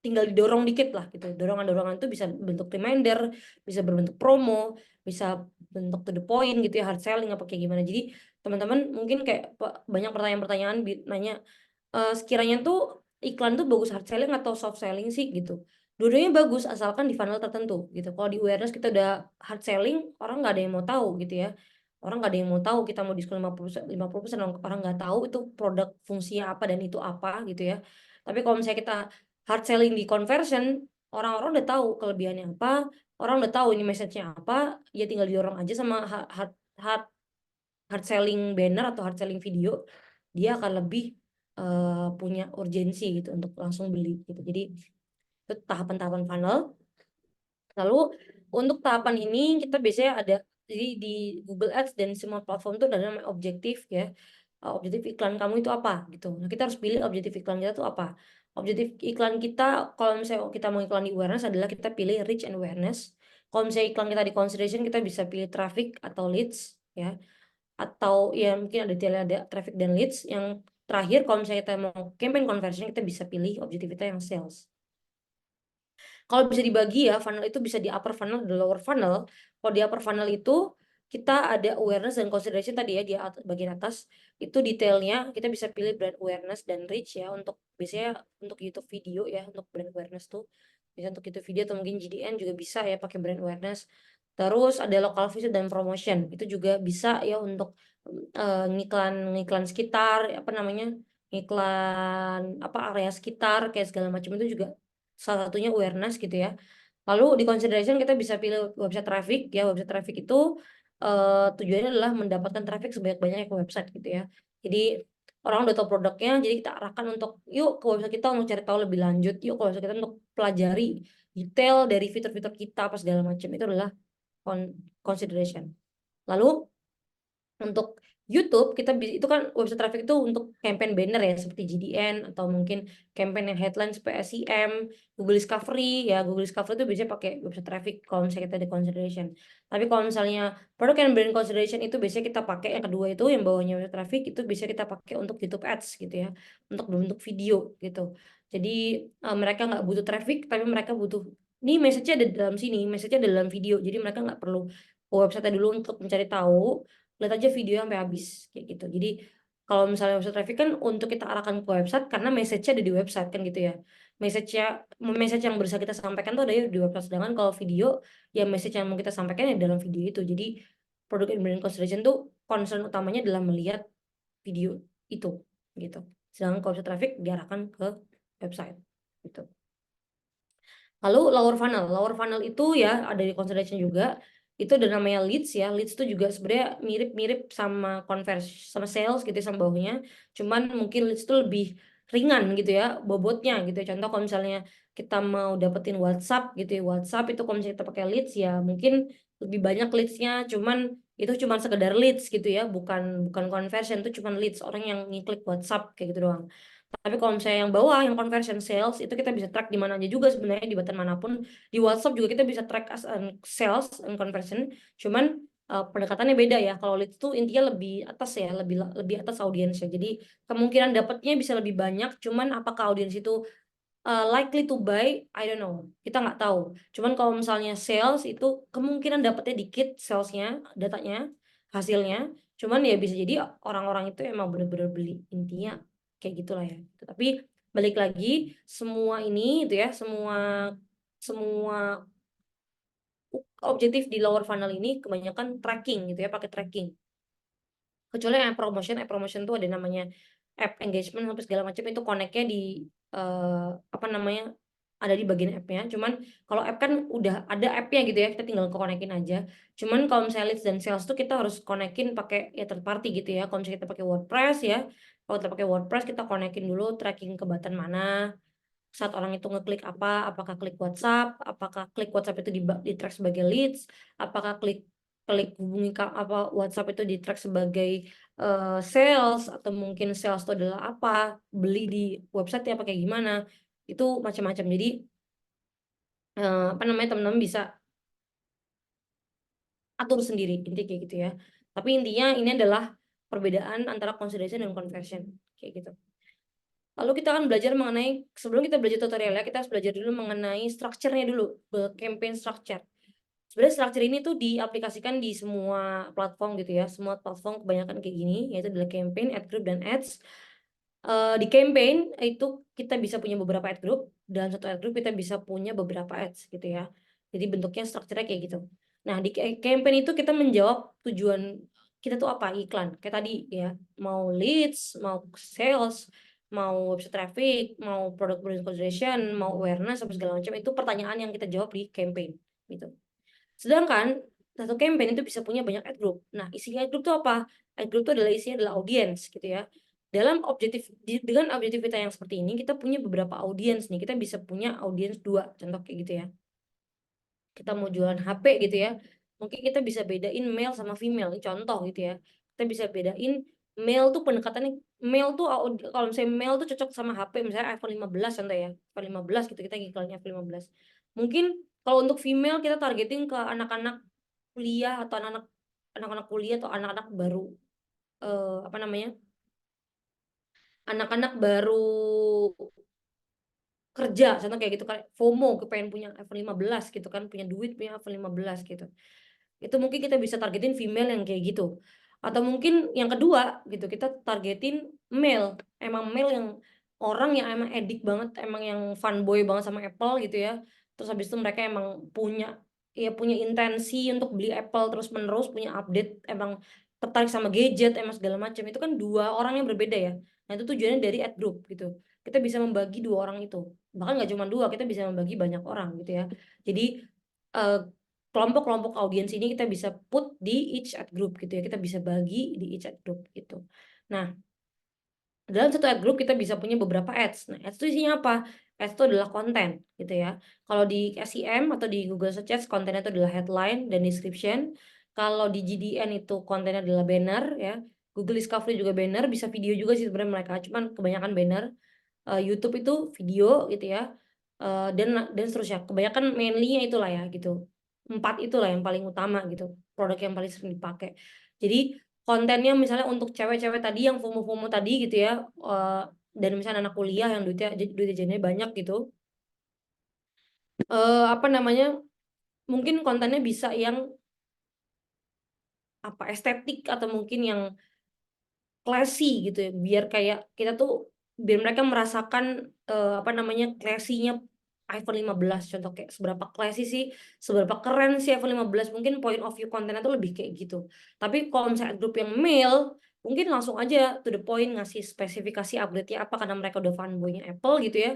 tinggal didorong dikit lah gitu. Dorongan-dorongan itu bisa bentuk reminder, bisa berbentuk promo, bisa bentuk to the point gitu ya, hard selling apa kayak gimana. Jadi teman-teman mungkin kayak banyak pertanyaan-pertanyaan nanya, sekiranya tuh iklan tuh bagus hard selling atau soft selling sih gitu. Dua-duanya bagus asalkan di funnel tertentu gitu. Kalau di awareness kita udah hard selling, orang nggak ada yang mau tahu gitu ya. Orang nggak ada yang mau tahu kita mau diskon 50%, orang nggak tahu itu produk fungsinya apa dan itu apa gitu ya. Tapi kalau misalnya kita hard selling di conversion, orang-orang udah tahu kelebihannya apa, orang udah tahu ini message-nya apa, ya tinggal didorong aja sama hard, hard, hard selling banner atau hard selling video, dia akan lebih punya urgensi gitu untuk langsung beli gitu. Jadi itu tahapan-tahapan funnel. Lalu untuk tahapan ini kita biasanya ada, jadi di Google Ads dan semua platform itu ada namanya objektif ya. Objektif iklan kamu itu apa gitu. Nah, kita harus pilih objektif iklan kita itu apa. Objektif iklan kita kalau misalnya kita mau iklan di awareness adalah kita pilih reach and awareness. Kalau misalnya iklan kita di consideration kita bisa pilih traffic atau leads ya. Atau ya mungkin ada traffic dan leads. Yang terakhir kalau misalnya kita mau campaign conversion kita bisa pilih objektif kita yang sales. Kalau bisa dibagi ya, funnel itu bisa di upper funnel dan lower funnel. Kalau di upper funnel itu kita ada awareness dan consideration tadi ya, di bagian atas itu detailnya kita bisa pilih brand awareness dan reach ya, untuk biasanya untuk YouTube video ya, untuk brand awareness tuh bisa untuk YouTube video atau mungkin GDN juga bisa ya pakai brand awareness. Terus ada local visit dan promotion itu juga bisa ya untuk ngiklan sekitar apa namanya iklan apa area sekitar kayak segala macam itu juga salah satunya awareness gitu ya. Lalu di consideration kita bisa pilih website traffic ya. Website traffic itu tujuannya adalah mendapatkan traffic sebanyak-banyaknya ke website gitu ya. Jadi orang udah tahu produknya, jadi kita arahkan untuk yuk ke website kita untuk cari tahu lebih lanjut, yuk ke website kita untuk pelajari detail dari fitur-fitur kita apa segala macam. Itu adalah consideration. Lalu untuk YouTube kita itu kan website traffic itu untuk campaign banner ya seperti GDN atau mungkin campaign yang headlines PSIM, Google Discovery ya. Google Discovery itu biasanya pakai website traffic kalau misalnya kita di consideration. Tapi kalau misalnya product and brand consideration itu biasanya kita pakai yang kedua itu yang bawahnya website traffic itu bisa kita pakai untuk YouTube Ads gitu ya, untuk bentuk video gitu. Jadi mereka nggak butuh traffic tapi mereka butuh nih message-nya ada dalam sini, message-nya ada dalam video. Jadi mereka nggak perlu ke website dulu untuk mencari tahu, lihat aja video sampai habis kayak gitu. Jadi kalau misalnya website traffic kan untuk kita arahkan ke website karena message-nya ada di website kan gitu ya. Message yang berusaha kita sampaikan tuh ada di website. Sedangkan kalau video ya message yang mau kita sampaikan ya dalam video itu. Jadi product and brand consideration tuh concern utamanya adalah melihat video itu gitu. Sedangkan kalau website traffic diarahkan ke website gitu. Lalu lower funnel itu ya ada di consideration juga. Itu ada namanya leads ya. Leads itu juga sebenarnya mirip-mirip sama conversion sama sales gitu ya, sama bawahnya. Cuman mungkin leads itu lebih ringan gitu ya bobotnya gitu ya. Contoh kalau misalnya kita mau dapetin WhatsApp gitu ya. WhatsApp itu kalau misalnya kita pakai leads ya mungkin lebih banyak leadsnya. Cuman itu cuma sekedar leads gitu ya, bukan conversion, itu cuma leads orang yang ngiklik WhatsApp kayak gitu doang. Tapi kalau misalnya yang bawah, yang conversion sales, itu kita bisa track di mana aja juga sebenarnya, di button manapun. Di WhatsApp juga kita bisa track as sales and conversion. Cuman pendekatannya beda ya. Kalau leads itu intinya lebih atas ya, lebih atas audiensnya. Jadi kemungkinan dapatnya bisa lebih banyak. Cuman apakah audiens itu likely to buy? I don't know. Kita nggak tahu. Cuman kalau misalnya sales itu kemungkinan dapatnya dikit salesnya, datanya, hasilnya. Cuman ya bisa jadi orang-orang itu emang bener-bener beli intinya kayak gitulah ya. Tapi balik lagi semua ini itu ya semua semua objektif di lower funnel ini kebanyakan tracking gitu ya, pakai tracking. Kecuali yang promotion tuh ada namanya app engagement sampai segala macam itu connect-nya di apa namanya ada di bagian app-nya. Cuman kalau app kan udah ada app-nya gitu ya, kita tinggal connect-in aja. Cuman kalau misalnya leads dan sales tuh kita harus connect-in pakai ya third party gitu ya. Kalau misalnya kita pakai WordPress ya, kalau kita pakai WordPress kita connect-in dulu tracking ke button mana, saat orang itu ngeklik apa, apakah klik WhatsApp, apakah klik WhatsApp itu di track sebagai leads, apakah klik klik hubungi apa WhatsApp itu di track sebagai sales, atau mungkin sales itu adalah apa, beli di website ya apa kayak gimana, itu macam-macam. Jadi apa namanya teman-teman bisa atur sendiri inti kayak gitu ya. Tapi intinya ini adalah perbedaan antara consideration dan conversion kayak gitu. Lalu kita akan belajar mengenai, sebelum kita belajar tutorialnya, kita harus belajar dulu mengenai structure-nya dulu, campaign structure. Sebenarnya structure ini tuh diaplikasikan di semua platform gitu ya, semua platform kebanyakan kayak gini, yaitu adalah campaign, ad group, dan ads. Di campaign itu kita bisa punya beberapa ad group, dan satu ad group kita bisa punya beberapa ads gitu ya. Jadi bentuknya structure-nya kayak gitu. Nah, di campaign itu kita menjawab tujuan kita tuh apa, iklan. Kayak tadi ya, mau leads, mau sales, mau website traffic, mau product brand consideration, mau awareness, apa segala macam, itu pertanyaan yang kita jawab di campaign gitu. Sedangkan satu campaign itu bisa punya banyak ad group. Nah, isinya ad group itu apa? Ad group itu adalah isinya adalah audience gitu ya. Dalam dengan objektivitas yang seperti ini, kita punya beberapa audience nih. Kita bisa punya audience 2, contoh kayak gitu ya. Kita mau jualan HP gitu ya. Mungkin kita bisa bedain male sama female, ini contoh gitu ya. Kita bisa bedain male tuh pendekatannya, male tuh kalau misalnya male tuh cocok sama HP misalnya iPhone 15 contoh ya. iPhone 15 gitu, kita iklannya iPhone 15. Mungkin kalau untuk female kita targeting ke anak-anak kuliah atau anak-anak kuliah atau anak-anak baru apa namanya? Anak-anak baru kerja, contoh kayak gitu kan, FOMO kepengen punya iPhone 15 gitu kan, punya duit punya iPhone 15 gitu. Itu mungkin kita bisa targetin female yang kayak gitu. Atau mungkin yang kedua gitu, kita targetin male, emang male yang orang yang emang edik banget, emang yang fanboy banget sama Apple gitu ya. Terus habis itu mereka emang punya intensi untuk beli Apple terus menerus, punya update, emang tertarik sama gadget emang segala macam, itu kan dua orang yang berbeda ya. Nah itu tujuannya dari ad group gitu, kita bisa membagi dua orang itu, bahkan nggak cuma dua, kita bisa membagi banyak orang gitu ya. Jadi eh, kelompok-kelompok audiens ini kita bisa put di each ad group gitu ya, kita bisa bagi di each ad group gitu. Nah dalam satu ad group kita bisa punya beberapa ads. Nah, ads itu isinya apa? Ads itu adalah konten gitu ya. Kalau di SEM atau di Google Search Ads, kontennya itu adalah headline dan description. Kalau di GDN itu kontennya adalah banner ya. Google Discovery juga banner, bisa video juga sih sebenarnya mereka, cuman kebanyakan banner. YouTube itu video gitu ya. Dan seterusnya. Kebanyakan mainly-nya itulah ya gitu. 4 itulah yang paling utama gitu. Produk yang paling sering dipakai. Jadi kontennya misalnya untuk cewek-cewek tadi yang FOMO-FOMO tadi gitu ya, dan misalnya anak kuliah yang duit jajannya banyak gitu, apa namanya, mungkin kontennya bisa yang apa, estetik atau mungkin yang classy gitu ya, biar kayak kita tuh, biar mereka merasakan apa namanya, classy-nya iPhone 15 contoh, kayak seberapa classy sih, seberapa keren sih iPhone 15, mungkin point of view kontennya tuh lebih kayak gitu. Tapi kalau misalnya grup yang male, mungkin langsung aja to the point ngasih spesifikasi upgrade-nya apa, karena mereka udah fanboy-nya Apple gitu ya.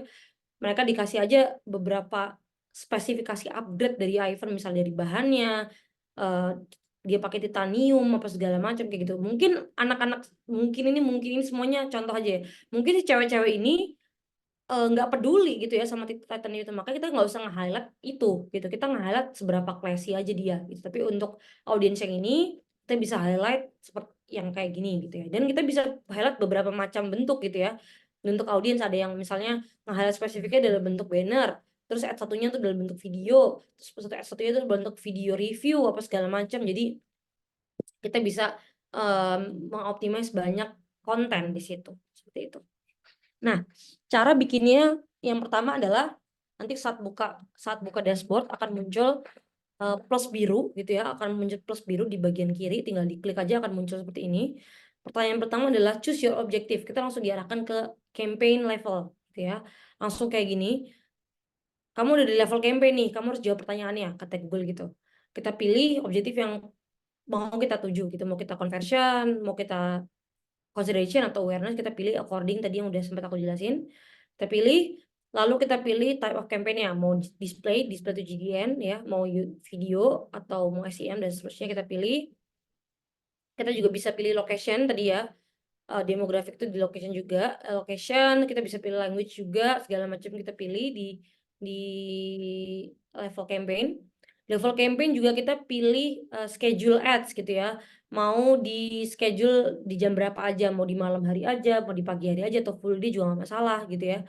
Mereka dikasih aja beberapa spesifikasi upgrade dari iPhone, misalnya dari bahannya, eh, dia pakai titanium apa segala macam kayak gitu. Mungkin anak-anak, mungkin ini semuanya contoh aja ya. Mungkin si cewek-cewek ini nggak peduli gitu ya sama titanium itu, maka kita nggak usah nge-highlight itu gitu, kita nge-highlight seberapa classy aja dia gitu. Tapi untuk audiens yang ini kita bisa highlight seperti yang kayak gini gitu ya, dan kita bisa highlight beberapa macam bentuk gitu ya. Untuk audiens ada yang misalnya nge-highlight spesifiknya dalam bentuk banner, terus ad satunya tuh dalam bentuk video, terus ad satunya tuh bentuk video review apa segala macam. Jadi kita bisa mengoptimize banyak konten di situ seperti itu. Nah, cara bikinnya yang pertama adalah nanti saat buka dashboard akan muncul plus biru gitu ya, akan muncul plus biru di bagian kiri, tinggal diklik aja akan muncul seperti ini. Pertanyaan pertama adalah choose your objective. Kita langsung diarahkan ke campaign level gitu ya. Langsung kayak gini. Kamu udah di level campaign nih, kamu harus jawab pertanyaannya kata Google gitu. Kita pilih objektif yang mau kita tuju gitu, mau kita conversion, mau kita consideration atau awareness, kita pilih according tadi yang udah sempat aku jelasin. Kita pilih, lalu kita pilih type of campaign-nya, mau display to GDN ya, mau video atau mau SEM dan seterusnya kita pilih. Kita juga bisa pilih location tadi ya, demographic itu di location juga, location kita bisa pilih language juga, segala macam kita pilih di level campaign. Level campaign juga kita pilih schedule ads gitu ya, mau di schedule di jam berapa aja, mau di malam hari aja, mau di pagi hari aja, atau full day juga nggak masalah gitu ya.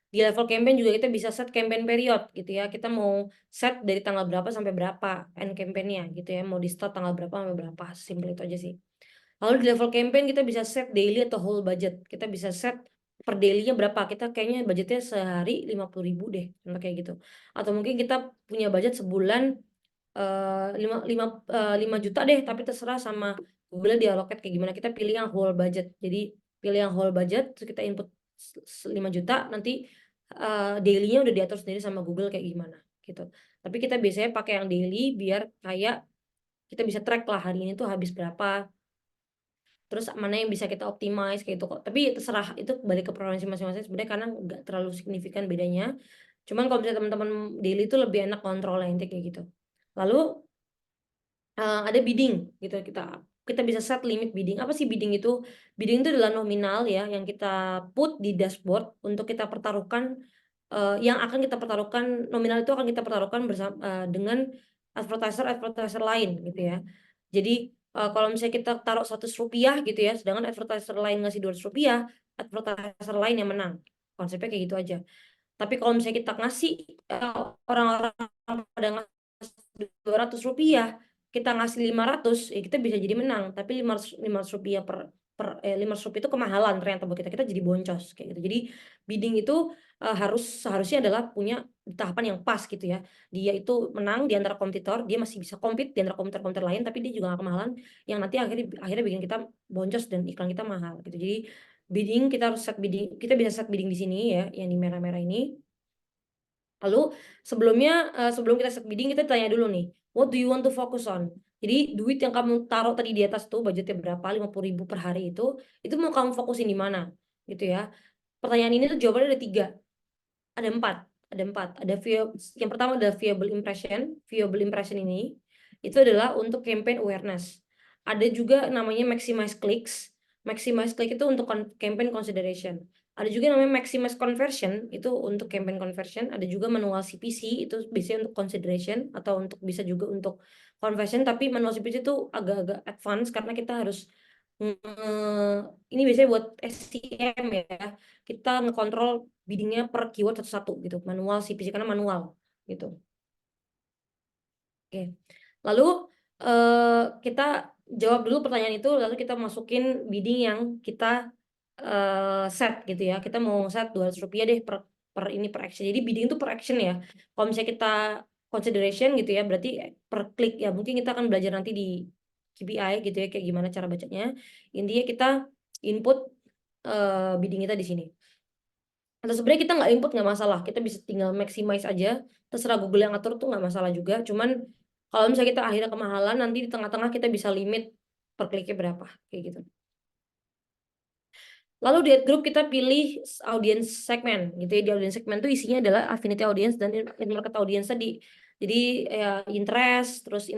Di level campaign juga kita bisa set campaign period gitu ya, kita mau set dari tanggal berapa sampai berapa end campaign-nya gitu ya, mau di start tanggal berapa sampai berapa, simple itu aja sih. Lalu di level campaign kita bisa set daily atau whole budget. Kita bisa set per daily-nya berapa. Kita kayaknya budgetnya sehari 50.000 deh, kayak gitu. Atau mungkin kita punya budget sebulan 5 juta deh, tapi terserah sama Google dialogkan kayak gimana. Kita pilih yang whole budget. Jadi pilih yang whole budget, terus kita input 5 juta, nanti daily-nya udah diatur sendiri sama Google kayak gimana gitu. Tapi kita biasanya pakai yang daily biar kayak kita bisa track lah hari ini tuh habis berapa, terus mana yang bisa kita optimize kayak gitu kok. Tapi terserah, itu balik ke preferensi masing-masing sebenarnya, karena nggak terlalu signifikan bedanya. Cuman kalau misalnya teman-teman daily itu lebih enak kontrolnya intinya kayak gitu. Lalu ada bidding gitu, kita bisa set limit bidding. Apa sih bidding itu? Bidding itu adalah nominal ya yang kita put di dashboard untuk kita pertaruhkan, yang akan kita pertaruhkan, nominal itu akan kita pertaruhkan bersama dengan advertiser lain gitu ya. Jadi kalau misalnya kita taruh 100 rupiah gitu ya, sedangkan advertiser lain ngasih 200 rupiah, advertiser lain yang menang. Konsepnya kayak gitu aja. Tapi kalau misalnya kita ngasih orang-orang pada ngasih 200 rupiah, kita ngasih 500, ya kita bisa jadi menang. Tapi 500 rupiah 500 rupiah itu kemahalan ternyata buat kita jadi boncos kayak gitu. Jadi bidding itu seharusnya adalah punya tahapan yang pas gitu ya. Dia itu menang di antara kompetitor, dia masih bisa compete di antara kompetitor lain, tapi dia juga gak kemahalan yang nanti akhirnya bikin kita boncos dan iklan kita mahal gitu. Jadi bidding, kita harus set bidding, kita bisa set bidding di sini ya, yang di merah-merah ini. Lalu sebelum kita set bidding, kita tanya dulu nih, what do you want to focus on? Jadi duit yang kamu taruh tadi di atas tuh budgetnya berapa, 50.000 per hari itu mau kamu fokusin di mana gitu ya. Pertanyaan ini tuh jawabannya ada 3, ada 4, yang pertama ada viable impression ini itu adalah untuk campaign awareness. Ada juga namanya maximize clicks. Maximize click itu untuk campaign consideration. Ada juga namanya maximize conversion, itu untuk campaign conversion. Ada juga manual CPC, itu biasanya untuk consideration atau untuk bisa juga untuk conversion. Tapi manual CPC itu agak-agak advance karena kita harus ini biasanya buat SEM ya. Kita ngekontrol biddingnya per keyword satu-satu gitu. Manual CPC karena manual gitu. Oke. Lalu kita jawab dulu pertanyaan itu, lalu kita masukin bidding yang kita set gitu ya. Kita mau set 200 rupiah deh per action. Jadi bidding itu per action ya. Kalau misalnya kita consideration gitu ya, berarti per klik ya. Mungkin kita akan belajar nanti di KPI gitu ya, kayak gimana cara bacanya. Intinya kita input bidding kita di sini. Atau sebenarnya kita nggak input nggak masalah, kita bisa tinggal maximize aja, terserah Google yang ngatur tuh nggak masalah juga. Cuman kalau misalnya kita akhirnya kemahalan, nanti di tengah-tengah kita bisa limit per kliknya berapa kayak gitu. Lalu di ad group kita pilih audience segmen gitu ya. Di audience segmen itu isinya adalah affinity audience dan in market audience tadi. Jadi ya interest, terus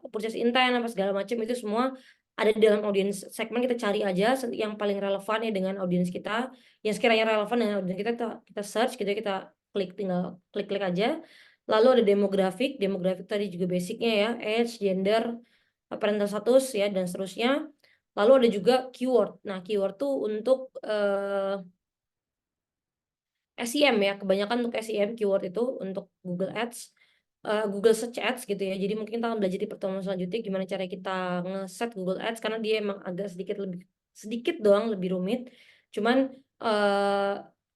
purchase intent apa segala macam itu semua ada di dalam audience segmen. Kita cari aja yang paling relevan ya dengan audience kita. Yang sekiranya relevan dengan audience kita search gitu ya, kita tinggal klik-klik aja. Lalu ada demografik tadi juga basicnya ya, age, gender, parental status ya dan seterusnya. Lalu ada juga keyword. Nah, keyword tuh untuk SEM ya, kebanyakan untuk SEM keyword itu untuk Google Ads, Google Search Ads gitu ya. Jadi mungkin kita akan belajar di pertemuan selanjutnya gimana cara kita nge-set Google Ads karena dia emang agak sedikit doang lebih rumit. Cuman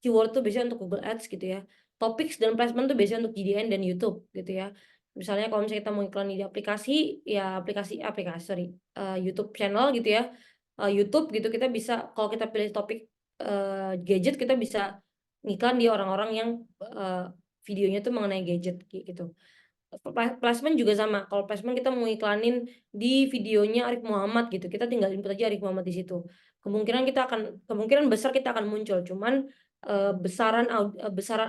keyword tuh biasanya untuk Google Ads gitu ya. Topics dan placement tuh biasanya untuk GDN dan YouTube gitu ya. Misalnya kalau misalnya kita mau iklan di aplikasi, ya YouTube channel gitu ya. YouTube gitu kita bisa, kalau kita pilih topik gadget, kita bisa ngiklan di orang-orang yang videonya tuh mengenai gadget gitu. Placement juga sama. Kalau placement kita mau iklanin di videonya Arif Muhammad gitu, kita tinggal input aja Arif Muhammad di situ. Kemungkinan besar kita akan muncul. Cuman besaran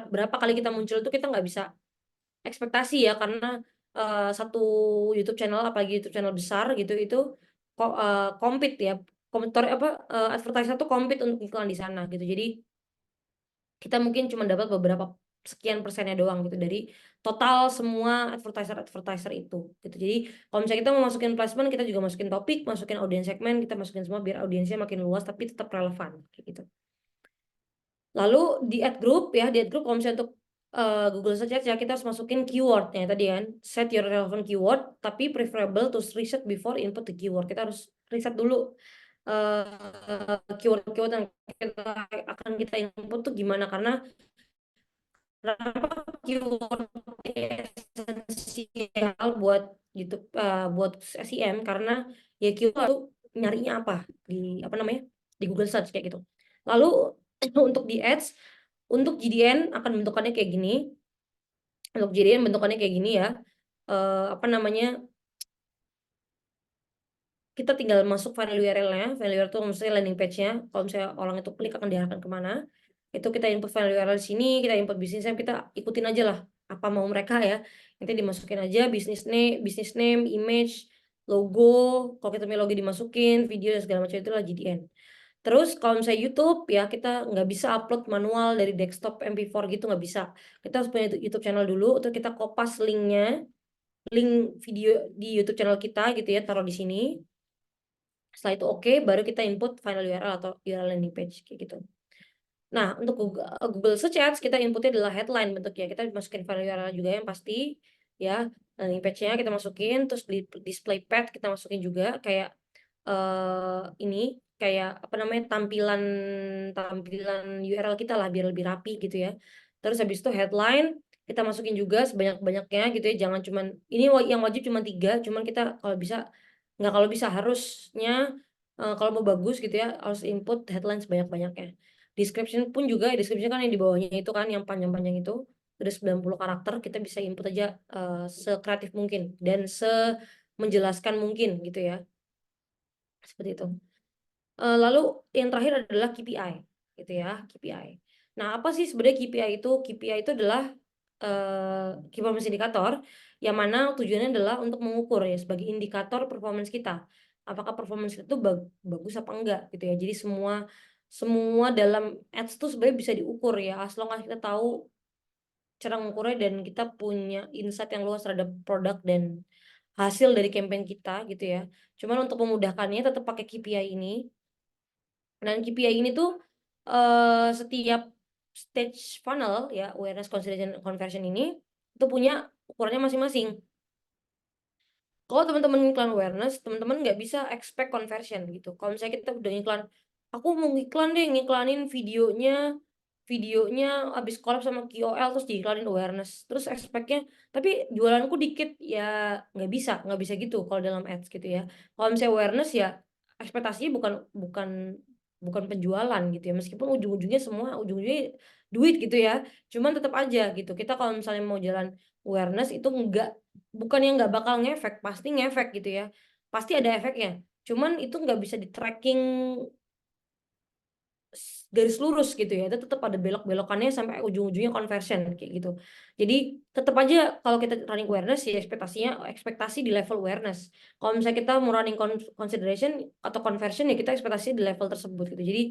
berapa kali kita muncul itu kita nggak bisa ekspektasi ya, karena satu YouTube channel, apalagi YouTube channel besar gitu, itu compete ya, advertiser tuh compete untuk iklan di sana gitu. Jadi kita mungkin cuma dapat beberapa sekian persennya doang gitu dari total semua advertiser itu gitu. Jadi kalau misalnya kita mau masukin placement, kita juga masukin topik, masukin audience segmen, kita masukin semua biar audiensnya makin luas tapi tetap relevan kayak gitu. Lalu di ad group ya, kalau misalnya untuk Google Search Ads ya, kita harus masukin keywordnya tadi kan, set your relevant keyword, tapi preferable to research before input the keyword. Kita harus riset dulu keyword yang akan kita input tuh gimana, karena kenapa keyword esensial buat YouTube, buat SEM, karena ya keyword itu nyarinya apa di di Google Search kayak gitu. Lalu untuk di ads, untuk GDN akan bentukannya kayak gini. Untuk GDN bentukannya kayak gini ya. Kita tinggal masuk file URL-nya. File URL itu maksudnya landing page-nya. Kalau misalnya orang itu klik akan diarahkan kemana. Itu kita input file URL di sini, kita input bisnis name, kita ikutin aja lah apa mau mereka ya. Nanti dimasukin aja business name, image, logo. Kalau kita punya logo dimasukin, video dan segala macam, itulah GDN. Terus kalau misalnya YouTube ya, kita nggak bisa upload manual dari desktop MP4 gitu, nggak bisa. Kita harus punya YouTube channel dulu, terus kita kopas link video di YouTube channel kita gitu ya, taruh di sini. Setelah itu oke, baru kita input final URL atau URL landing page kayak gitu. Nah, untuk Google Search Ads kita inputnya adalah headline bentuknya. Kita masukin file URL juga yang pasti ya. Landing page-nya kita masukin, terus di display pad kita masukin juga kayak ini kayak tampilan URL kita lah biar lebih rapi gitu ya. Terus habis itu headline kita masukin juga sebanyak-banyaknya gitu ya. Jangan cuman ini yang wajib cuma 3, cuman kita kalau bisa harusnya kalau mau bagus gitu ya harus input headline sebanyak-banyaknya. Description pun juga, description kan yang di bawahnya itu kan yang panjang-panjang itu, ada 90 karakter, kita bisa input aja sekreatif mungkin dan menjelaskan mungkin gitu ya. Seperti itu. Lalu yang terakhir adalah KPI gitu ya, KPI. Nah, apa sih sebenarnya KPI itu? KPI itu adalah Key Performance Indicator yang mana tujuannya adalah untuk mengukur ya sebagai indikator performance kita. Apakah performance itu bagus apa enggak gitu ya. Jadi semua dalam ads itu sebenarnya bisa diukur ya, as long as kita tahu cara mengukurnya dan kita punya insight yang luas terhadap produk dan hasil dari campaign kita gitu ya. Cuman untuk memudahkannya tetap pakai KPI ini. Dan KPI ini tuh setiap stage funnel ya, awareness, consideration, conversion ini itu punya ukurannya masing-masing. Kalau teman-teman iklan awareness, teman-teman nggak bisa expect conversion gitu. Kalau misalnya kita udah iklan, aku mau iklan deh, ngiklanin videonya abis collab sama KOL terus diiklanin awareness, terus expectnya, tapi jualanku dikit ya, nggak bisa gitu kalau dalam ads gitu ya. Kalau misalnya awareness ya ekspektasinya bukan bukan bukan penjualan gitu ya, meskipun ujung-ujungnya duit gitu ya, cuman tetap aja gitu kita kalau misalnya mau jalan awareness itu bukan yang nggak bakal ngefek, pasti ngefek gitu ya, pasti ada efeknya, cuman itu nggak bisa di tracking garis lurus gitu ya, itu tetap ada belok-belokannya sampai ujung-ujungnya conversion kayak gitu. Jadi tetap aja kalau kita running awareness ya ekspektasi di level awareness. Kalau misalnya kita mau running consideration atau conversion ya kita ekspektasi di level tersebut gitu. Jadi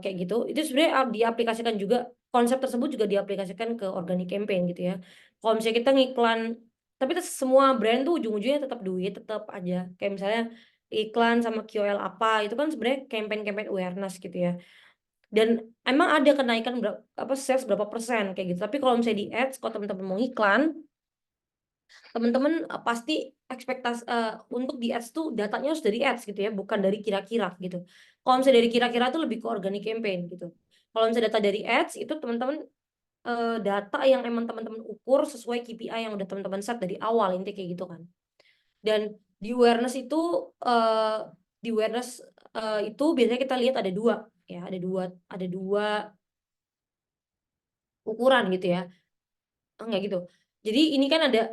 kayak gitu. Itu sebenarnya diaplikasikan juga, konsep tersebut juga diaplikasikan ke organic campaign gitu ya. Kalau misalnya kita ngiklan, tapi semua brand tuh ujung-ujungnya tetap duit, tetap aja. Kayak misalnya iklan sama KOL apa itu kan sebenarnya campaign awareness gitu ya, dan emang ada kenaikan sales berapa persen kayak gitu. Tapi kalau misalnya di ads, kalau teman-teman mau iklan, teman-teman pasti ekspektasi untuk di ads tuh datanya harus dari ads gitu ya, bukan dari kira-kira gitu. Kalau misalnya dari kira-kira tuh lebih ke organic campaign gitu. Kalau misalnya data dari ads itu teman-teman data yang emang teman-teman ukur sesuai KPI yang udah teman-teman set dari awal, intinya kayak gitu kan. Dan di awareness itu eh, di awareness itu biasanya kita lihat ada dua ya, ada dua ukuran gitu ya. Enggak gitu. Jadi ini kan ada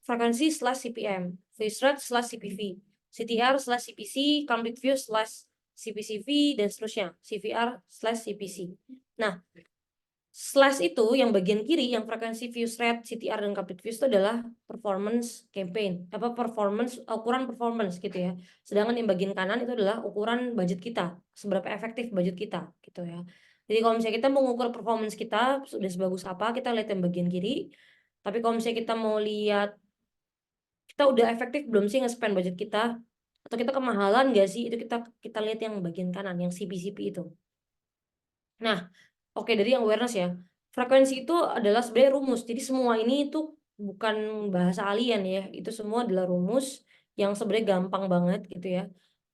frekuensi slash CPM, face rate slash CPV, CTR slash CPC, complete view slash CPCV, dan seterusnya, CVR slash CPC. Nah, slash itu yang bagian kiri, yang frekuensi views rate, CTR, dan complete views itu adalah performance campaign, ukuran performance gitu ya. Sedangkan yang bagian kanan itu adalah ukuran budget kita, seberapa efektif budget kita gitu ya. Jadi kalau misalnya kita mau mengukur performance kita sudah sebagus apa, kita lihat yang bagian kiri. Tapi kalau misalnya kita mau lihat kita udah efektif belum sih nge-spend budget kita, atau kita kemahalan nggak sih, itu kita lihat yang bagian kanan, yang CPCP itu. Nah, oke, dari yang awareness ya. Frekuensi itu adalah sebenarnya rumus. Jadi semua ini itu bukan bahasa alien ya. Itu semua adalah rumus yang sebenarnya gampang banget gitu ya.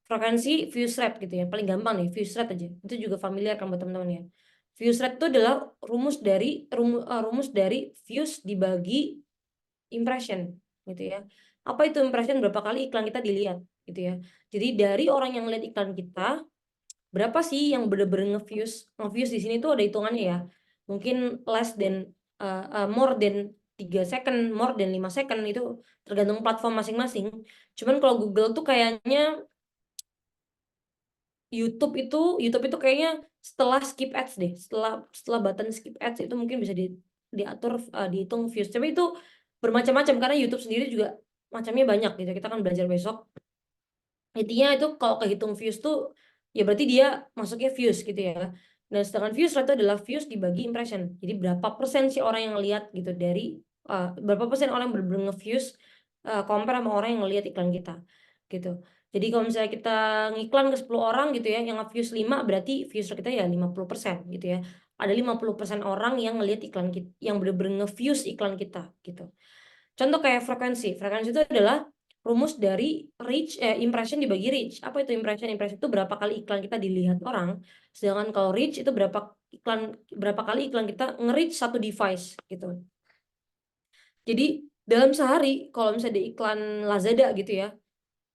Frekuensi fuse rate gitu ya. Paling gampang nih, fuse rate aja. Itu juga familiar kan buat teman-teman ya. Fuse rate itu adalah rumus dari fuse dibagi impression gitu ya. Apa itu impression? Berapa kali iklan kita dilihat gitu ya. Jadi dari orang yang lihat iklan kita, berapa sih yang bener-bener nge-views di sini tuh ada hitungannya ya, mungkin less than more than 3 second, more than 5 second, itu tergantung platform masing-masing. Cuman kalau Google tuh kayaknya, YouTube itu kayaknya setelah skip ads deh, setelah button skip ads itu mungkin bisa diatur, dihitung views. Tapi itu bermacam-macam karena YouTube sendiri juga macamnya banyak gitu, kita kan belajar besok. Intinya itu kalau kehitung views tuh ya berarti dia masuknya views gitu ya. Dan sedangkan views itu adalah views dibagi impression. Jadi berapa persen sih orang yang lihat gitu, dari berapa persen orang yang benar-benar nge-views compare sama orang yang ngelihat iklan kita gitu. Jadi kalau misalnya kita ngiklan ke 10 orang gitu ya, yang nge-views 5, berarti views kita ya 50% gitu ya. Ada 50% orang yang ngelihat iklan kita, yang benar-benar nge-views iklan kita gitu. Contoh kayak frekuensi itu adalah rumus dari impression dibagi reach. Apa itu impression? Impression itu berapa kali iklan kita dilihat orang. Sedangkan kalau reach itu berapa kali iklan kita nge-reach satu device gitu. Jadi dalam sehari kalau misalnya di iklan Lazada gitu ya,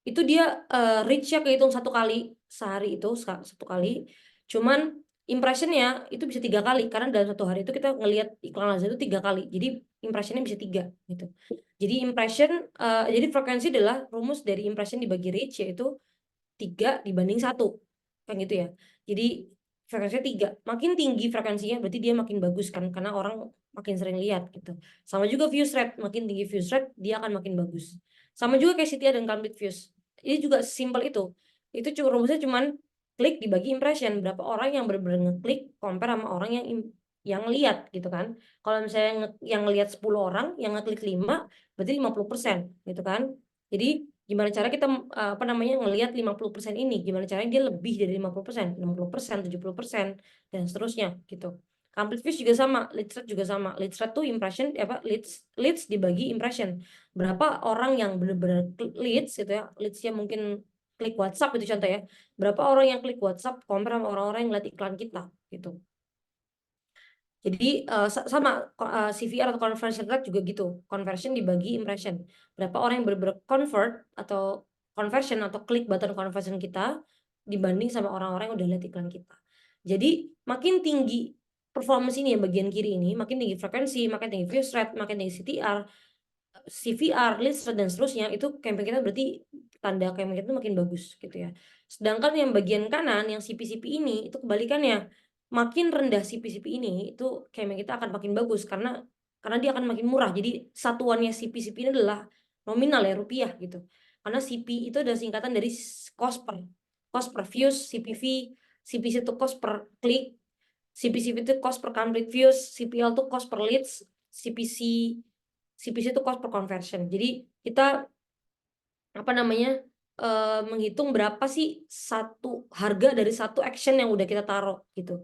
itu dia reach-nya kehitung satu kali sehari, itu satu kali. Cuman impressionnya itu bisa 3 kali karena dalam satu hari itu kita ngelihat iklan Lazada itu 3 kali, jadi impressionnya bisa 3 gitu. Jadi jadi frekuensi adalah rumus dari impression dibagi reach, yaitu 3 dibanding 1 kan gitu ya. Jadi frekuensinya 3, makin tinggi frekuensinya berarti dia makin bagus kan, karena orang makin sering lihat gitu. Sama juga views rate, makin tinggi views rate dia akan makin bagus. Sama juga kayak CTR dan complete views, ini juga simpel itu cuma rumusnya cuman klik dibagi impression, berapa orang yang benar-benar ngeklik compare sama orang yang lihat gitu kan. Kalau misalnya yang lihat 10 orang, yang ngeklik 5, berarti 50% gitu kan. Jadi gimana cara kita apa namanya ngelihat 50% ini, gimana caranya dia lebih dari 50%, 60%, 70%, dan seterusnya gitu. Complete views juga sama, leads rate juga sama. Leads rate tuh impression apa leads dibagi impression. Berapa orang yang benar-benar leads gitu ya, leadsnya mungkin klik WhatsApp itu contoh ya. Berapa orang yang klik WhatsApp compare sama orang-orang yang lihat iklan kita gitu. Jadi sama CVR atau conversion rate juga gitu. Conversion dibagi impression. Berapa orang yang benar-benar convert atau conversion atau klik button conversion kita dibanding sama orang-orang yang udah lihat iklan kita. Jadi makin tinggi performance ini ya, bagian kiri ini, makin tinggi frekuensi, makin tinggi views rate, makin tinggi CTR, CVR, leads rate, dan seterusnya, itu campaign kita berarti tanda campaign kita makin bagus gitu ya. Sedangkan yang bagian kanan, yang CPCP ini, itu kebalikannya. Makin rendah CPCP ini, itu campaign kita akan makin bagus karena dia akan makin murah. Jadi satuannya CPCP ini adalah nominal ya, rupiah gitu. Karena CP itu adalah singkatan dari cost per views, CPV, CPC itu cost per klik, CPCP itu cost per complete views, CPL itu cost per leads, CPC CPC itu cost per conversion. Jadi kita apa namanya menghitung berapa sih satu harga dari satu action yang udah kita taruh gitu,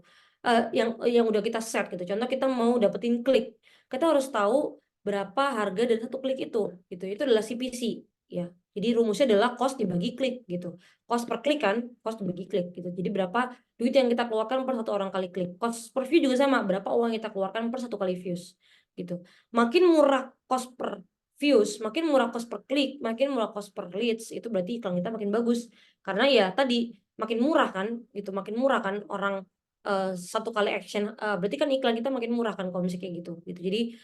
yang udah kita set gitu. Contoh kita mau dapetin klik, kita harus tahu berapa harga dari satu klik itu. Itu adalah CPC ya. Jadi rumusnya adalah cost dibagi klik gitu. Cost per klik kan, cost dibagi klik gitu. Jadi berapa duit yang kita keluarkan per satu orang kali klik. Cost per view juga sama, berapa uang yang kita keluarkan per satu kali views gitu. Makin murah cost per views, makin murah cost per klik, makin murah cost per leads, itu berarti iklan kita makin bagus. Karena ya tadi makin murah kan, gitu, makin murah kan orang satu kali action, berarti kan iklan kita makin murah kan kalau misalnya kayak gitu. Jadi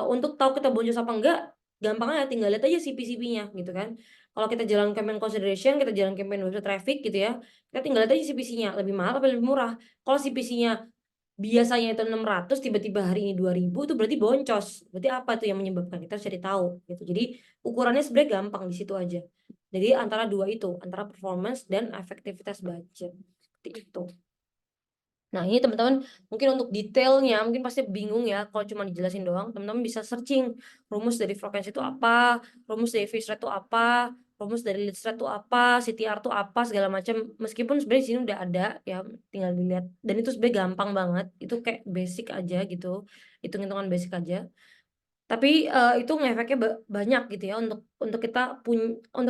untuk tahu kita boncos apa enggak, gampangnya tinggal lihat aja CPCP-nya gitu kan. Kalau kita jalan campaign consideration, kita jalan campaign website traffic gitu ya, kita tinggal lihat aja CPC-nya lebih mahal apa lebih murah. Kalau CPC-nya biasanya itu 600, tiba-tiba hari ini 2000, itu berarti boncos. Berarti apa tuh yang menyebabkan? Kita harus cari tahu gitu. Jadi ukurannya sebenarnya gampang di situ aja. Jadi antara dua itu, antara performance dan efektivitas budget. Seperti itu. Nah, ini teman-teman mungkin untuk detailnya mungkin pasti bingung ya kalau cuma dijelasin doang. Teman-teman bisa searching rumus dari frekuensi itu apa, rumus dari phase rate itu apa, rumus dari lead rate itu apa, CTR itu apa, segala macam. Meskipun sebenarnya di sini udah ada ya, tinggal dilihat. Dan itu sebenarnya gampang banget. Itu kayak basic aja gitu. Hitung-hitungan basic aja. Tapi itu ngefeknya banyak gitu ya untuk untuk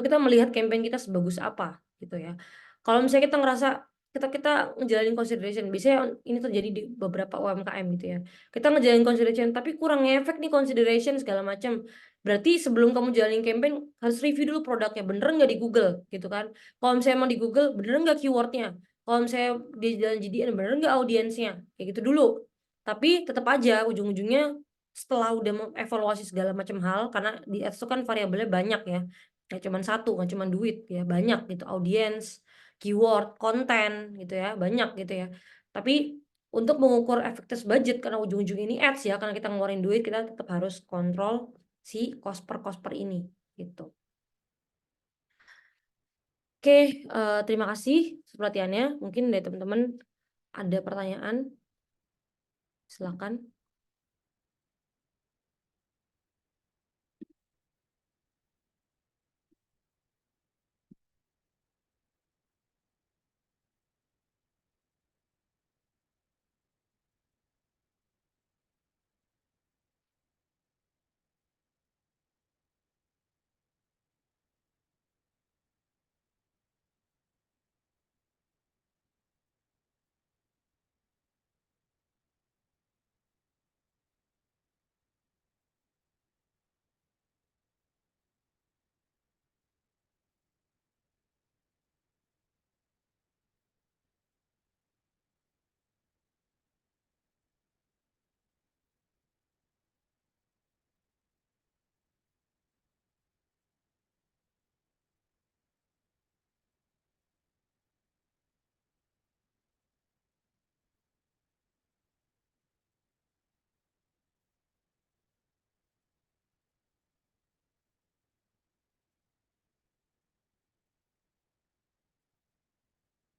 kita melihat campaign kita sebagus apa gitu ya. Kalau misalnya kita ngerasa kita ngejalanin consideration, biasanya ini terjadi di beberapa UMKM gitu ya. Kita ngejalanin consideration tapi kurang ngefek nih consideration segala macam. Berarti sebelum kamu jalanin campaign harus review dulu produknya, bener nggak di Google gitu kan. Kalau misalnya emang di Google bener nggak keywordnya. Kalau misalnya di jalan JDN bener nggak audiensnya, kayak gitu dulu. Tapi tetap aja ujung-ujungnya setelah udah mengevaluasi segala macam hal, karena di ads itu kan variabelnya banyak ya, nggak cuma satu, nggak cuma duit ya, banyak gitu, audience, keyword, konten gitu ya, banyak gitu ya. Tapi untuk mengukur efektivitas budget, karena ujung-ujung ini ads ya, karena kita ngeluarin duit, kita tetap harus kontrol si cost per ini gitu. Oke, terima kasih perhatiannya. Mungkin dari teman-teman ada pertanyaan, silakan.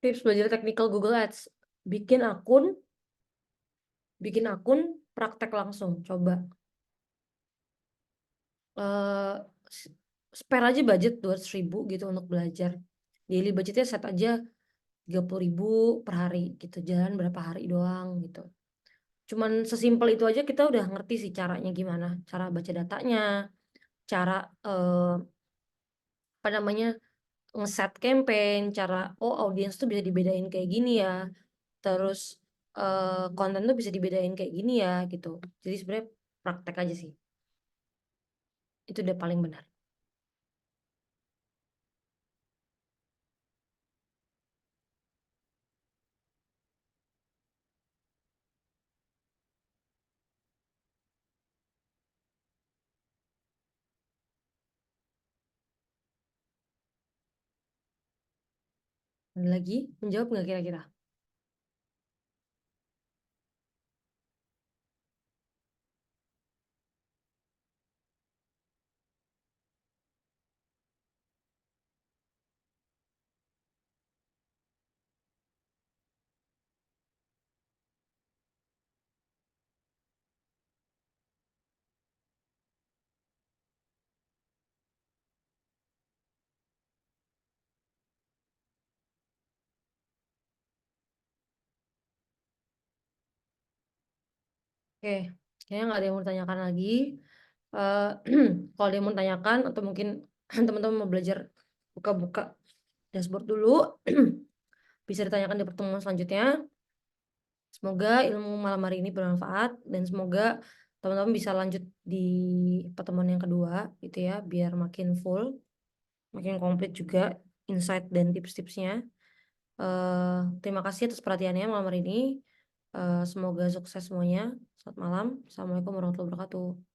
Tips belajar technical Google Ads, bikin akun, praktek langsung, coba. Eh, spare aja budget 200.000 gitu untuk belajar. Daily budgetnya set aja 30.000 per hari gitu, jalan berapa hari doang gitu. Cuman sesimpel itu aja kita udah ngerti sih caranya gimana, cara baca datanya, cara apa namanya, ngeset campaign, cara audiens tuh bisa dibedain kayak gini ya, terus konten tuh bisa dibedain kayak gini ya gitu. Jadi sebenarnya praktek aja sih, itu udah paling benar. Ada lagi menjawab nggak kira-kira? Oke, kayaknya nggak ada yang mau ditanyakan lagi. Eh, kalau ada yang mau tanyakan atau mungkin teman-teman mau belajar buka-buka dashboard dulu, bisa ditanyakan di pertemuan selanjutnya. Semoga ilmu malam hari ini bermanfaat dan semoga teman-teman bisa lanjut di pertemuan yang kedua gitu ya, biar makin full, makin komplit juga insight dan tips-tipsnya. Terima kasih atas perhatiannya malam hari ini. Semoga sukses semuanya. Selamat malam. Assalamualaikum warahmatullahi wabarakatuh.